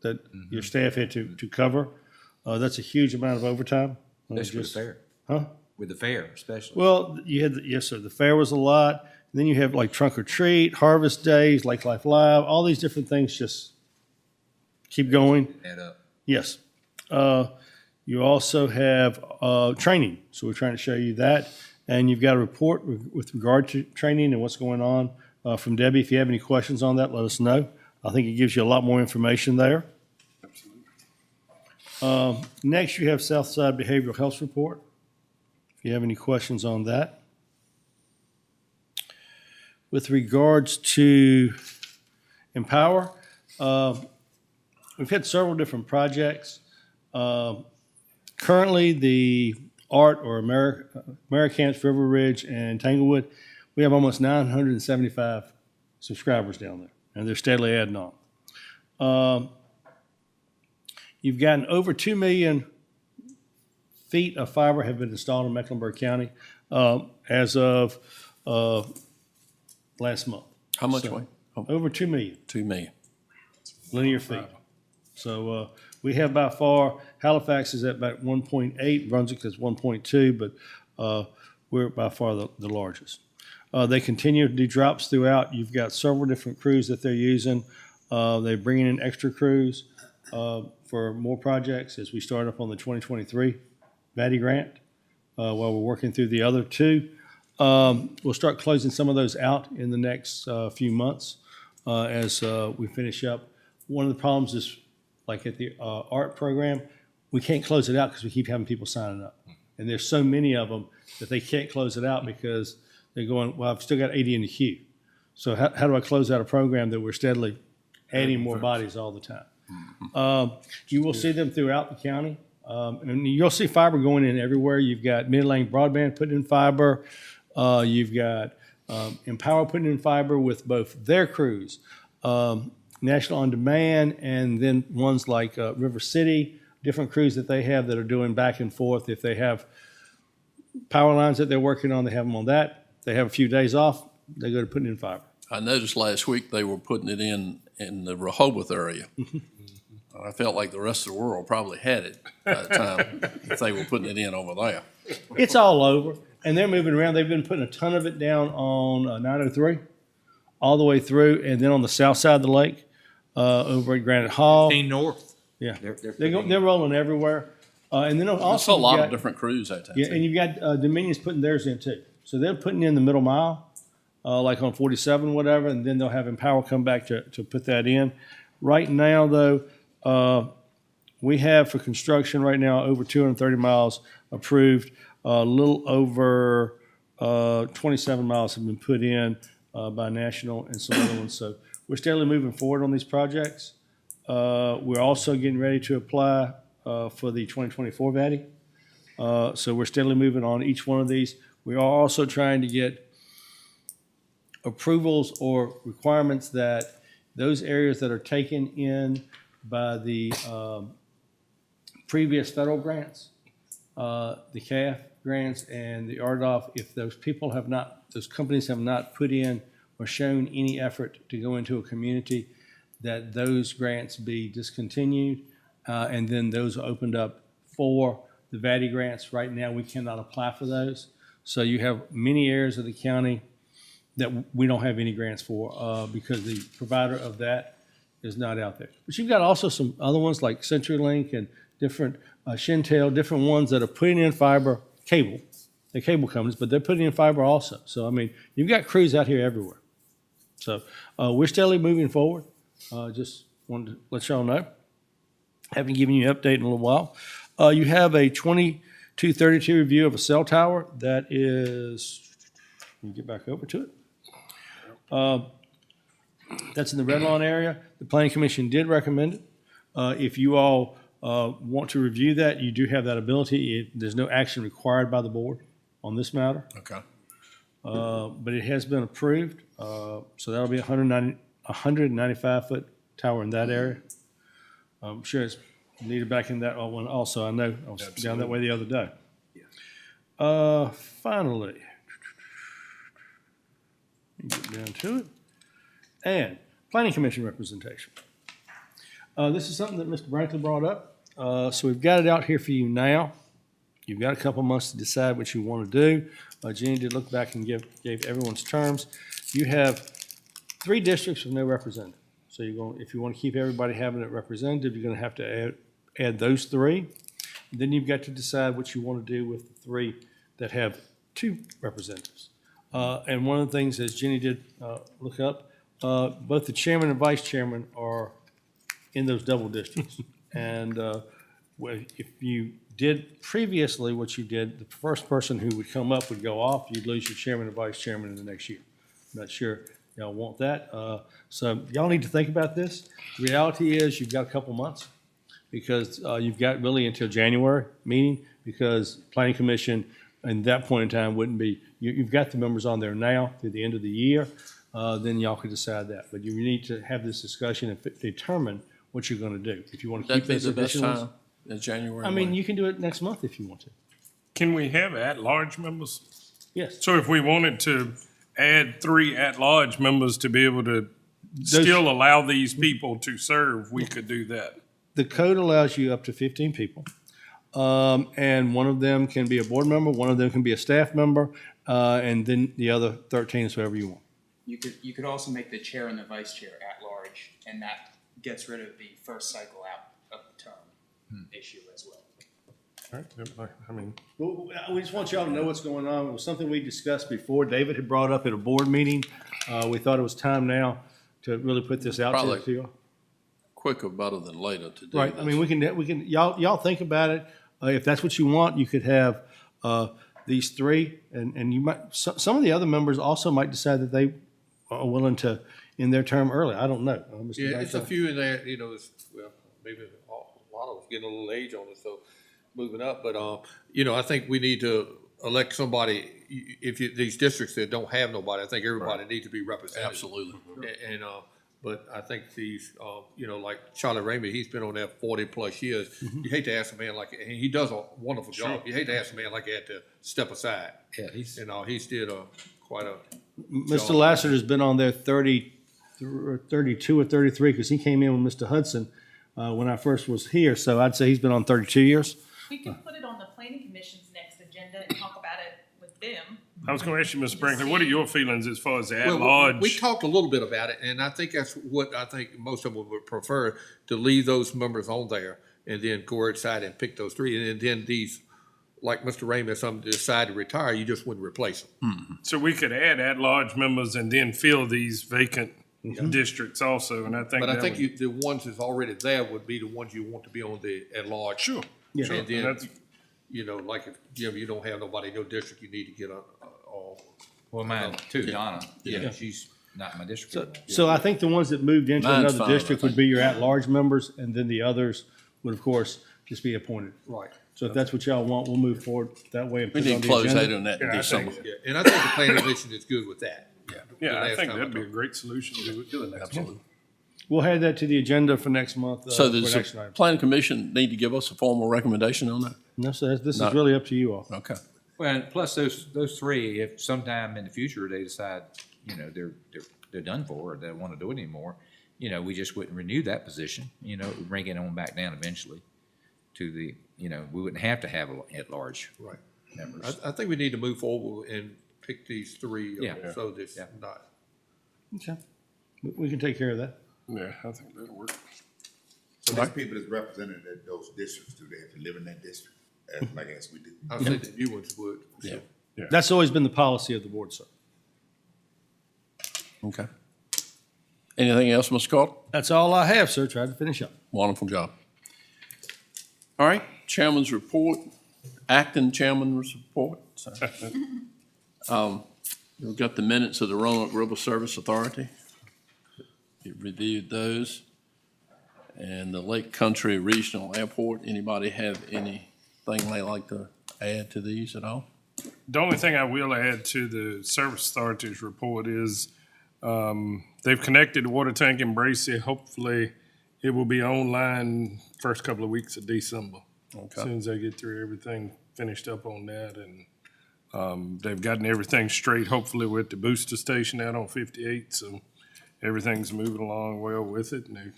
that your staff had to cover. That's a huge amount of overtime. Especially with the fair. Huh? With the fair, especially. Well, you had, yes, sir, the fair was a lot. Then you have like trunk or treat, harvest days, Lake Life Live, all these different things just keep going. Add up. Yes. You also have training, so we're trying to show you that. And you've got a report with regard to training and what's going on from Debbie. If you have any questions on that, let us know. I think it gives you a lot more information there. Next, you have Southside Behavioral Health Report. if you have any questions on that. With regards to Empower, we've had several different projects. Currently, the ART or Americans River Ridge and Tanglewood, we have almost 975 subscribers down there, and they're steadily adding on. You've gotten over 2 million feet of fiber have been installed in Mecklenburg County as of last month. How much, So, Wayne? Over 2 million 2 million. linear feet. So we have by far, Halifax is at about 1.8, Brunswick is 1.2, but we're by far the largest. They continue to do drops throughout. You've got several different crews that they're using. They're bringing in extra crews for more projects as we start up on the 2023 VADI grant while we're working through the other two. We'll start closing some of those out in the next few months as we finish up. One of the problems is, like at the art program, we can't close it out because we keep having people signing up. And there's so many of them that they can't close it out because they're going, well, I've still got 80 in the queue. So how do I close out a program that we're steadily adding more bodies all the time? You will see them throughout the county. And you'll see fiber going in everywhere. You've got Mid-Lane Broadband putting in fiber. You've got Empower putting in fiber with both their crews, National On Demand, and then ones like River City, different crews that they have that are doing back and forth. If they have power lines that they're working on, they have them on that. They have a few days off, they go to putting in fiber. I noticed last week they were putting it in the Rehoboth area. I felt like the rest of the world probably had it by the time if they were putting it in over there. It's all over, and they're moving around. They've been putting a ton of it down on 903, all the way through, and then on the south side of the lake, over at Granite Hall. North. Yeah, They're they're rolling everywhere. And then Also also a lot you've of got- different crews out there. Yeah, too. and you've got Dominion's putting theirs in too. So they're putting in the middle mile, like on 47, whatever, and then they'll have Empower come back to put that in. Right now, though, we have for construction right now over 230 miles approved. A little over 27 miles have been put in by National and some other ones. So we're steadily moving forward on these projects. We're also getting ready to apply for the 2024 VADI. So we're steadily moving on each one of these. We are also trying to get approvals or requirements that those areas that are taken in by the previous federal grants, the CAF grants and the RDOF, if those people have not, those companies have not put in or shown any effort to go into a community, that those grants be discontinued, and then those are opened up for the VADI grants. Right now, we cannot apply for those. So you have many areas of the county that we don't have any grants for because the provider of that is not out there. But you've got also some other ones like CenturyLink and different Shintel, different ones that are putting in fiber cable. They're cable companies, but they're putting in fiber also. So, I mean, you've got crews out here everywhere. So we're steadily moving forward. Just wanted to let y'all know. Haven't given you an update in a little while. You have a 2232 review of a cell tower that is, let me get back over to it. That's in the Red Lawn area. The Planning Commission did recommend it. If you all want to review that, you do have that ability. There's no action required by the board on this matter. Okay. But it has been approved. So that'll be a 195-foot tower in that area. I'm sure it's needed back in that one also. I know I was down that way the other day. Finally, let me get down to it. And Planning Commission representation. This is something that Mr. Brantley brought up. So we've got it out here for you now. You've got a couple months to decide what you want to do. Jenny did look back and gave everyone's terms. You have 3 districts with no representative. So you're going, if you want to keep everybody having a representative, you're going to have to add those 3. And then you've got to decide what you want to do with the 3 that have 2 representatives. And one of the things, as Jenny did look up, both the chairman and vice chairman are in those double districts. And well, if you did previously what you did, the first person who would come up would go off, you'd lose your chairman and vice chairman in the next year. Not sure y'all want that. So y'all need to think about this. The reality is you've got a couple months because you've got really until January meeting because planning commission and that point in time wouldn't be, you've got the members on there now through the end of the year, then y'all could decide that. But you need to have this discussion and determine what you're gonna do. If you wanna keep That'd be those the best additional. time, in January. I mean, you can do it next month if you want to. Can we have at-large members? Yes. So if we wanted to add 3 at-large members to be able to still allow these people to serve, we could do that. The code allows you up to 15 people. And one of them can be a board member, one of them can be a staff member, and then the other 13 is whoever you want. You could also make the chair and the vice chair at large, and that gets rid of the first cycle out of the term issue as well. All right, I mean, Well, we just want y'all to know what's going on. It was something we discussed before. David had brought up at a board meeting. We thought it was time now to really put this out Probably to you. quicker, better than later to do Right, I mean, this. we can, y'all think about it. If that's what you want, you could have, these 3, and you might, some of the other members also might decide that they are willing to end their term early. I don't know. Mr. Yeah, it's a Vice few in there, you know, well, maybe a lot of us getting a little age on us, so moving up, but, you know, I think we need to elect somebody, these districts that don't have nobody, I think everybody needs to be represented. Absolutely. And, but I think these, you know, like Charlie Ramey, he's been on there 40+ years. You hate to ask a man like, and he does a wonderful job. You hate to ask a man like that to step aside. Yeah, He's did quite a. Mr. Lassiter's been on there 32 or 33, because he came in with Mr. Hudson when I first was here, so I'd say he's been on 32 years. We could put it on the planning commission's next agenda and talk about it with them. I was gonna ask you, Mr. Brinkley, what are your feelings as far as the Well, at-large? we talked a little bit about it, and I think that's what I think most of them would prefer, to leave those members on there and then go outside and pick those 3. And then these, like Mr. Ramey, if some decide to retire, you just wouldn't replace them. So we could add at-large members and then fill these vacant districts also, and I think But I that think would- the ones that's already there would be the ones you want to be on the at-large. Sure. Yeah. Sure. And then, That's- you know, like if, Jim, you don't have nobody in your district, you need to get all. Well, mine too, Donna, she's not in my district. anymore. So I think the ones that moved into Mine's another fine, district I would be your at-large members, and then the others would, of course, just be appointed. Right. So if that's what y'all want, we'll move forward that way and We put it on need to the close agenda. out on that in Yeah, I December. think- Yeah, and I think the planning commission is good with that. Yeah, I last think time that'd be a talked. great solution to do it next month. Absolutely. We'll add that to the agenda for next month. So for does an action the item. planning commission need to give us a formal recommendation on that? No, so this is No. really up to you all. Okay. Well, and plus those 3, if sometime in the future they decide, you know, they're done for, or they don't want to do it anymore, you know, we just wouldn't renew that position, you know, it would bring it on back down eventually to the, you know, we wouldn't have to have at-large Right. members. I think we need to move forward and pick these 3, Yeah. so this Yeah. not. Okay. We can take care of that. Yeah, I think that'll work. So these people that's represented at those districts, do they have to live in that district, as we do? I think the new ones would. for Yeah. sure. That's always been the policy of the board, sir. Okay. Anything else, Mr. Carter? That's all I have, sir. Tried to finish up. Wonderful job. All right, chairman's report, acting chairman's report. We've got the minutes of the Roanoke River Service Authority. You reviewed those. And the Lake Country Regional Airport, anybody have anything they like to add to these at all? The only thing I will add to the Service Authority's report is they've connected the water tank in Bracy. Hopefully, it will be online first couple of weeks of December. Okay. As soon as they get through everything finished up on that, and they've gotten everything straight, hopefully with the booster station out on 58, so everything's moving along well with it. And they're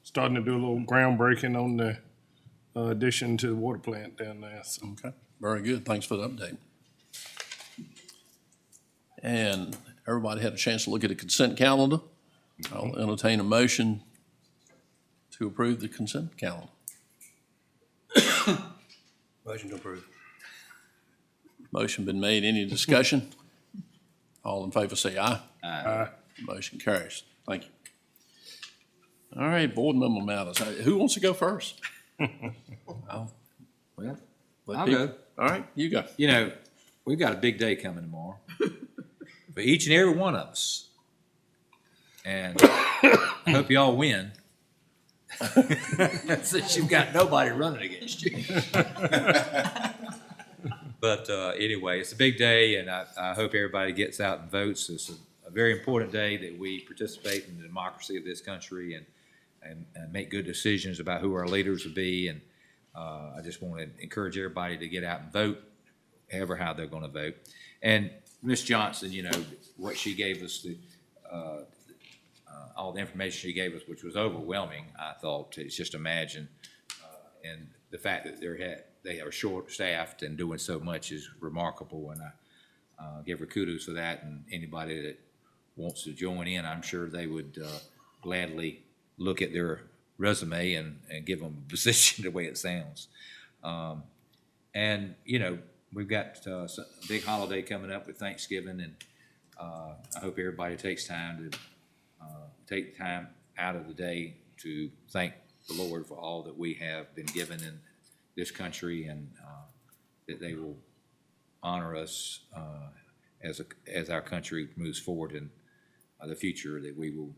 starting to do a little groundbreaking on the addition to the water plant down there, so. Okay, very good. Thanks for the update. And everybody had a chance to look at the consent calendar. I'll entertain a motion to approve the consent calendar. Motion to approve. Motion been made. Any discussion? All in favor say aye. Aye. Motion carries. Thank you. All right, board member matters. Who wants to go first? Well, Let I'll people- go. All right, you go. You know, we've got a big day coming tomorrow for each and every one of us. And I hope y'all win. Since you've got nobody running against you. But anyway, it's a big day, and I hope everybody gets out and votes. It's a very important day that we participate in the democracy of this country and make good decisions about who our leaders will be. And I just want to encourage everybody to get out and vote, how they're going to vote. And Ms. Johnson, you know, what she gave us, all the information she gave us, which was overwhelming, I thought. It's just imagine, and the fact that they are short-staffed and doing so much is remarkable, and I give her kudos for that. And anybody that wants to join in, I'm sure they would gladly look at their resume and give them a position the way it sounds. And, you know, we've got a big holiday coming up with Thanksgiving, and I hope everybody takes time out of the day to thank the Lord for all that we have been given in this country, and that they will honor us as our country moves forward in the future, that we will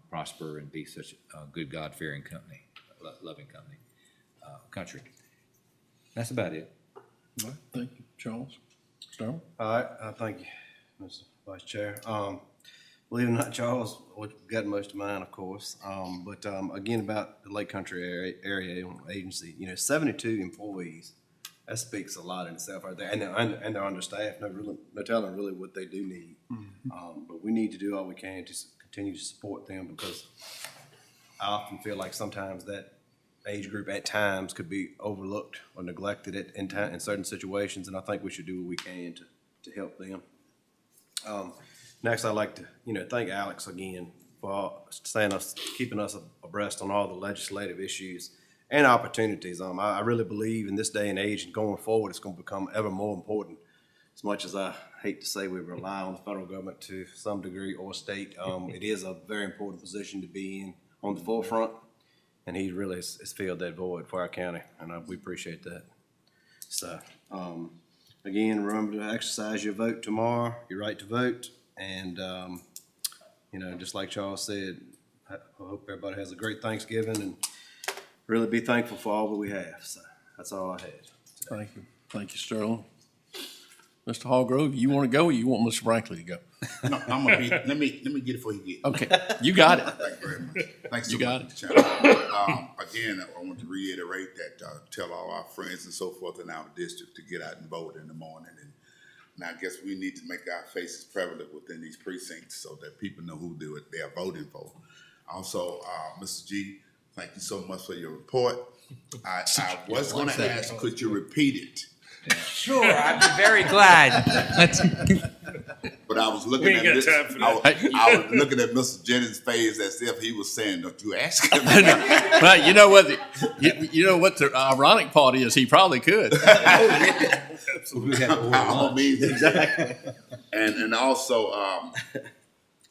prosper and be such a good, God-fearing company, loving country. That's about it. All right, thank you, Charles. Sterling? All right, thank you, Mr. Vice Chair. Believe it or not, Charles, got most of mine, of course. But again, about the Lake Country area agency, you know, 72 employees. That speaks a lot in itself right there, and they're understaffed. No telling really what they do need. But we need to do all we can to continue to support them, because I often feel like sometimes that age group at times could be overlooked or neglected in certain situations, and I think we should do what we can to help them. Next, I'd like to, you know, thank Alex again for keeping us abreast on all the legislative issues and opportunities. I really believe in this day and age and going forward, it's going to become ever more important. As much as I hate to say we rely on the federal government to some degree or state, it is a very important position to be in on the forefront, and he really has filled that void for our county, and we appreciate that. So, again, remember to exercise your vote tomorrow, your right to vote. And, you know, just like Charles said, I hope everybody has a great Thanksgiving and really be thankful for all that we have. So that's all I had today. Thank you. Thank you, Sterling. Mr. Hallgrove, you want to go, or you want Mr. Brinkley to go? No, I'm gonna be, let me get it before you get. Okay, you got it. Thank you very much. Thanks so You got much, Chairman. Again, I want to reiterate that, tell all our friends and so forth in our district to get out and vote in the morning. And I guess we need to make our faces prevalent within these precincts so that people know who they are voting for. Also, Mr. G, thank you so much for your report. I was gonna ask, could you repeat it? Sure, I'd be very glad. But I was looking We at ain't this, got time for I was looking at Mr. Jennings' face as if he was saying, "Don't you ask him?" But you know what? You know what the ironic part is? He probably could. By all means, exactly. And also,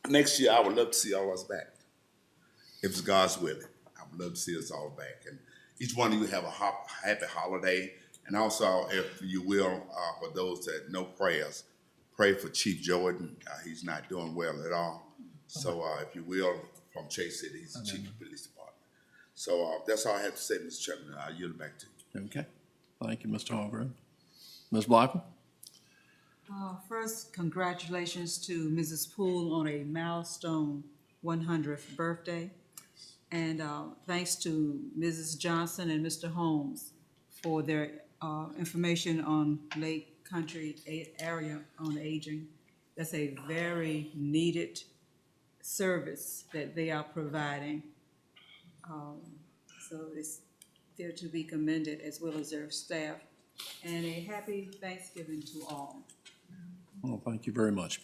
next year I would love to see all of us back. If it's God's willing, I would love to see us all back. And each one of you have a happy holiday. And also, if you will, for those that know prayers, pray for Chief Jordan. He's not doing well at all. So if you will, from Chase City, he's the chief of the police department. So that's all I have to say, Mr. Chairman. I'll yield it back to you. Okay. Thank you, Mr. Hallgrove. Ms. Blackman? First, congratulations to Mrs. Poole on a milestone 100th birthday. And thanks to Mrs. Johnson and Mr. Holmes for their information on Lake Country area on aging. That's a very needed service that they are providing. So they're to be commended, as well as their staff. And a happy Thanksgiving to all. Well, thank you very much.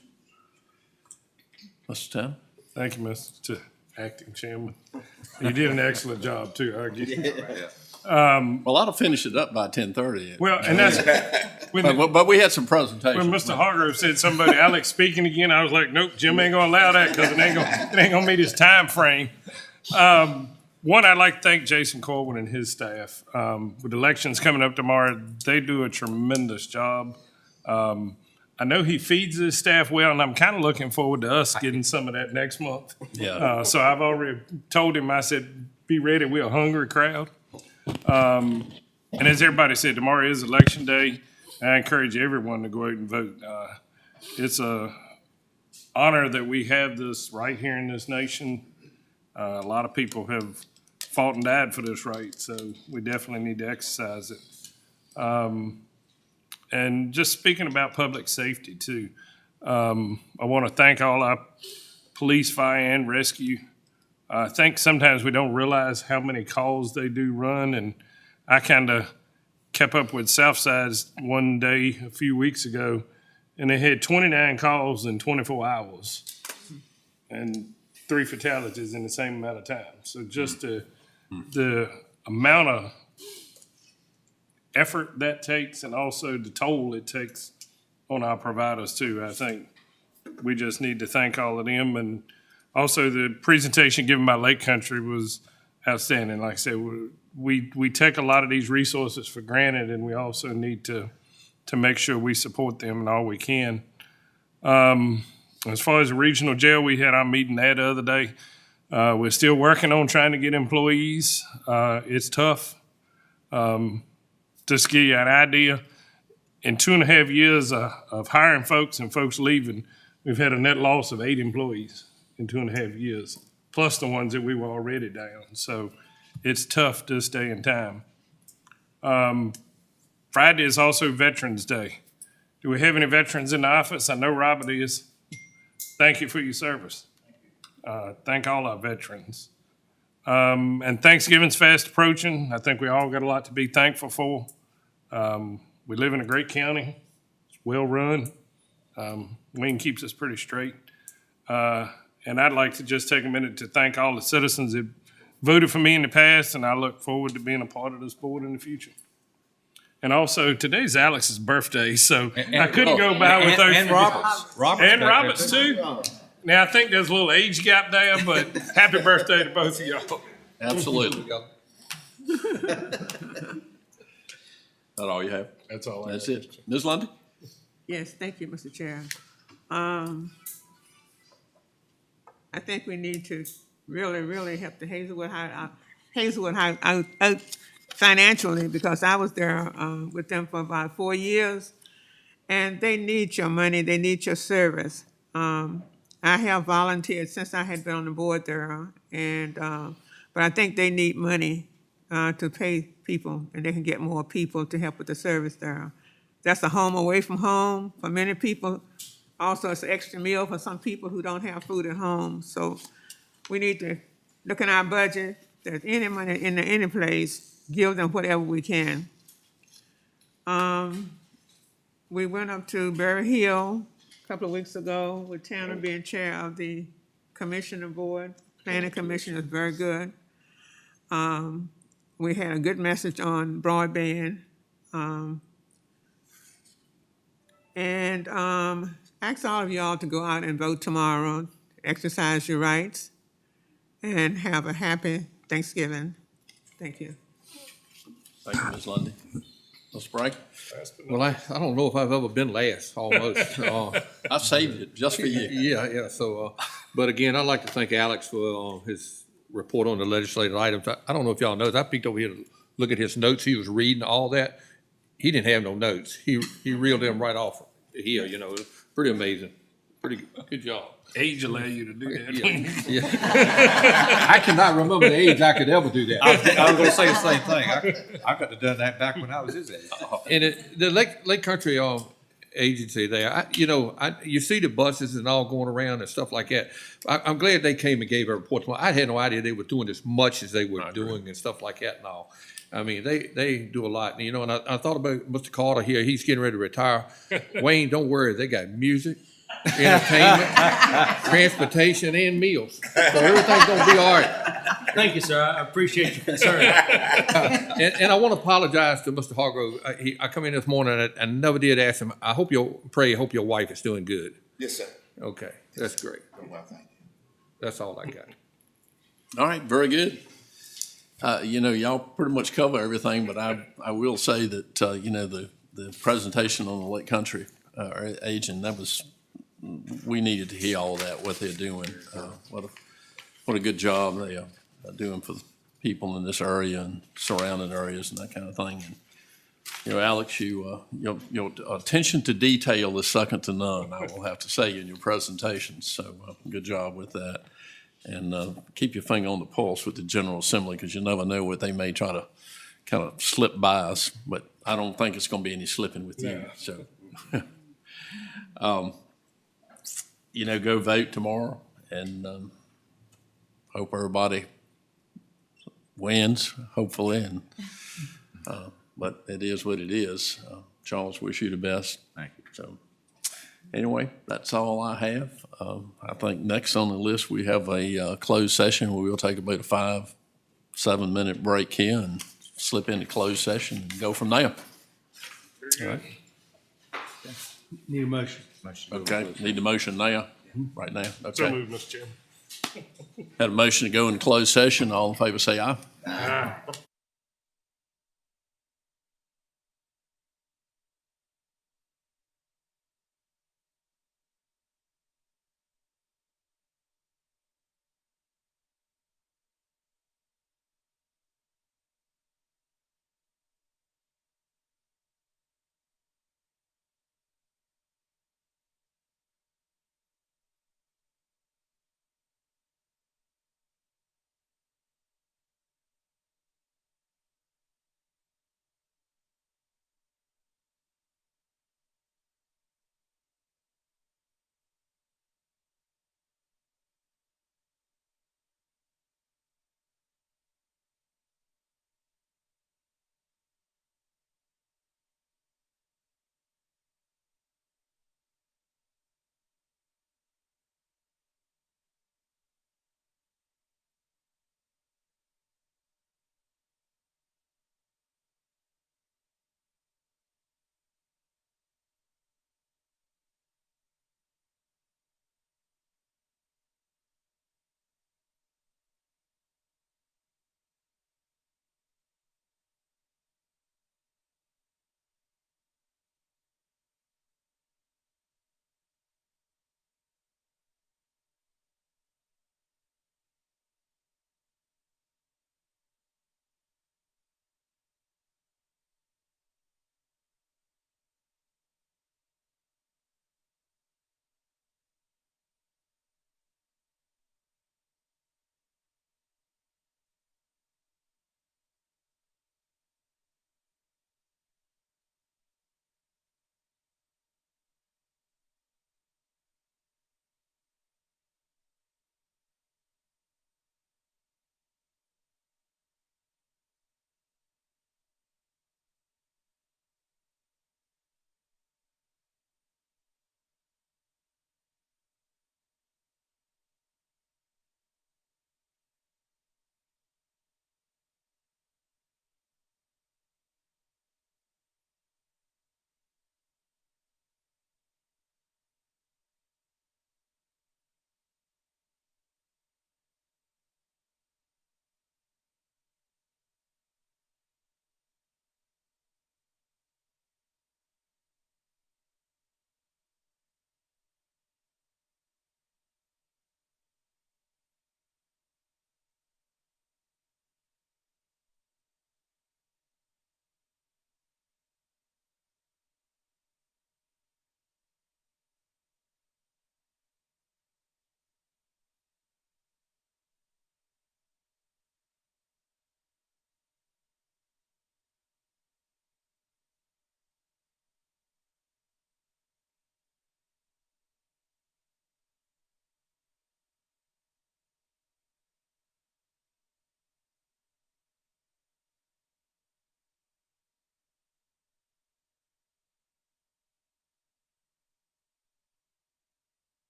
Mr. Tanner? Thank you, Mr. Acting Chairman. You did an excellent job too. I get it. Well, I'll finish it up by 10:30. Well, and that's But we had some presentations. when Mr. Hargrove said somebody, Alex speaking again, I was like, nope, Jim ain't gonna allow that because it ain't gonna meet his time frame. One, I'd like to thank Jason Corwin and his staff. With elections coming up tomorrow, they do a tremendous job. I know he feeds his staff well, and I'm kind of looking forward to us getting some of that next month. Yeah. So I've already told him, I said, be ready, we're a hungry crowd. And as everybody said, tomorrow is election day. I encourage everyone to go out and vote. It's a honor that we have this right here in this nation. A lot of people have fought and died for this right, so we definitely need to exercise it. And just speaking about public safety too, I want to thank all our police, fire, and rescue. I think sometimes we don't realize how many calls they do run, and I kind of kept up with Southside's one day a few weeks ago, and they had 29 calls in 24 hours and 3 fatalities in the same amount of time. So just the amount of effort that takes and also the toll it takes on our providers too. I think we just need to thank all of them. And also the presentation given by Lake Country was outstanding. Like I said, we take a lot of these resources for granted, and we also need to make sure we support them in all we can. As far as the regional jail, we had our meeting there the other day. We're still working on trying to get employees. It's tough. Just to give you an idea, in 2.5 years of hiring folks and folks leaving, we've had a net loss of 8 employees in 2.5 years, plus the ones that we were already down. So it's tough this day and time. Friday is also Veterans Day. Do we have any veterans in the office? I know Robert is. Thank you for your service. Thank all our veterans. And Thanksgiving's fast approaching. I think we all got a lot to be thankful for. We live in a great county. It's well run. Wayne keeps us pretty straight. And I'd like to just take a minute to thank all the citizens that voted for me in the past, and I look forward to being a part of this board in the future. And also, today's Alex's birthday, so I couldn't go by with those. And Roberts. And Roberts too. Now, I think there's a little age gap there, but happy birthday to both of y'all. Absolutely. That all you have? That's all I have. That's it. Ms. Lundy? Yes, thank you, Mr. Chair. I think we need to really help the Hazelwood out financially, because I was there with them for about 4 years, and they need your money, they need your service. I have volunteered since I had been on the board there, and but I think they need money to pay people, and they can get more people to help with the service there. That's a home away from home for many people. Also, it's an extra meal for some people who don't have food at home. So we need to look in our budget. There's any money in any place, give them whatever we can. We went up to Berry Hill a couple of weeks ago with Tanner being chair of the commissioner board. Planning commission is very good. We had a good message on broadband. And ask all of y'all to go out and vote tomorrow, exercise your rights, and have a happy Thanksgiving. Thank you. Thank you, Ms. Lundy. Mr. Frank? Well, I don't know if I've ever been last, almost. I've saved it just for you. Yeah, so, but again, I'd like to thank Alex for his report on the legislative items. I don't know if y'all know, I peeked over here to look at his notes. He was reading all that. He didn't have no notes. He reeled them right off here, pretty amazing. Pretty good job. Age allow you to do that. Yeah. I cannot remember the age I could ever do that. I was going to say the same thing. I could have done that back when I was his age. And the Lake Country agency there, you see the buses and all going around and stuff like that. I'm glad they came and gave a report. I had no idea they were doing as much as they were doing and stuff like that and all. I mean, they do a lot. And I thought about Mr. Carter here. He's getting ready to retire. Wayne, don't worry. They got music, entertainment, transportation, and meals. So everything's going to be all right. Thank you, sir. I appreciate your concern. And I want to apologize to Mr. Hargrove. I come in this morning and I never did ask him. I hope your wife is doing good. Yes, sir. Okay, that's great. Well, thank you. That's all I got. All right, very good. Y'all pretty much cover everything, but I will say that, the presentation on the Lake Country, agent, we needed to hear all that, what they're doing. What a good job they are doing for the people in this area and surrounding areas and that kind of thing. And, Alex, your attention to detail is second to none, I will have to say, in your presentations. So, good job with that. And keep your finger on the pulse with the General Assembly, because you never know what they may try to kind of slip by us, but I don't think it's going to be any slipping with you. So, go vote tomorrow, and hope everybody wins, hopefully. And but it is what it is. Charles, wish you the best. Thank you. So. Anyway, that's all I have. I think next on the list, we have a closed session where we'll take about a 5-7 minute break here and slip into closed session and go from there. All right. Need a motion. Okay, need the motion now, right now? So Okay. moved, Mr. Chairman. Had a motion to go into closed session. All in favor, say aye. Aye.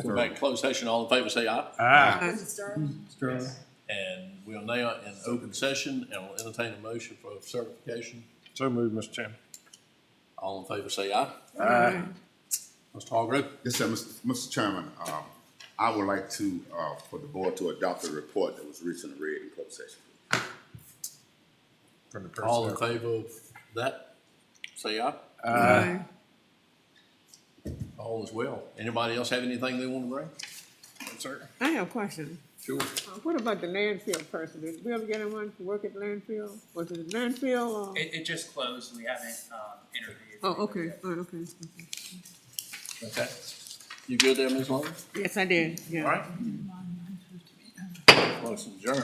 We're back in closed session. All in favor, say aye. Aye. And we're now in open session, and we'll entertain a motion for certification. So moved, Mr. Chairman. All in favor, say aye. Aye. Mr. Hargrove? Yes, sir, Mr. Chairman, I would like to, for the board to adopt a report that was recently read in closed session. From the All in personnel. favor of that, say aye. Aye. All is well. Anybody else have anything they want to bring? Sir. I have a question. Sure. What about the landfill person? Did we ever get anyone to work at the landfill? Was it the landfill or? It just closed, we haven't, interviewed. Oh, okay, all right, okay. Okay. You good there, Ms. Long? Yes, I did, yeah. All right. Let's adjourn.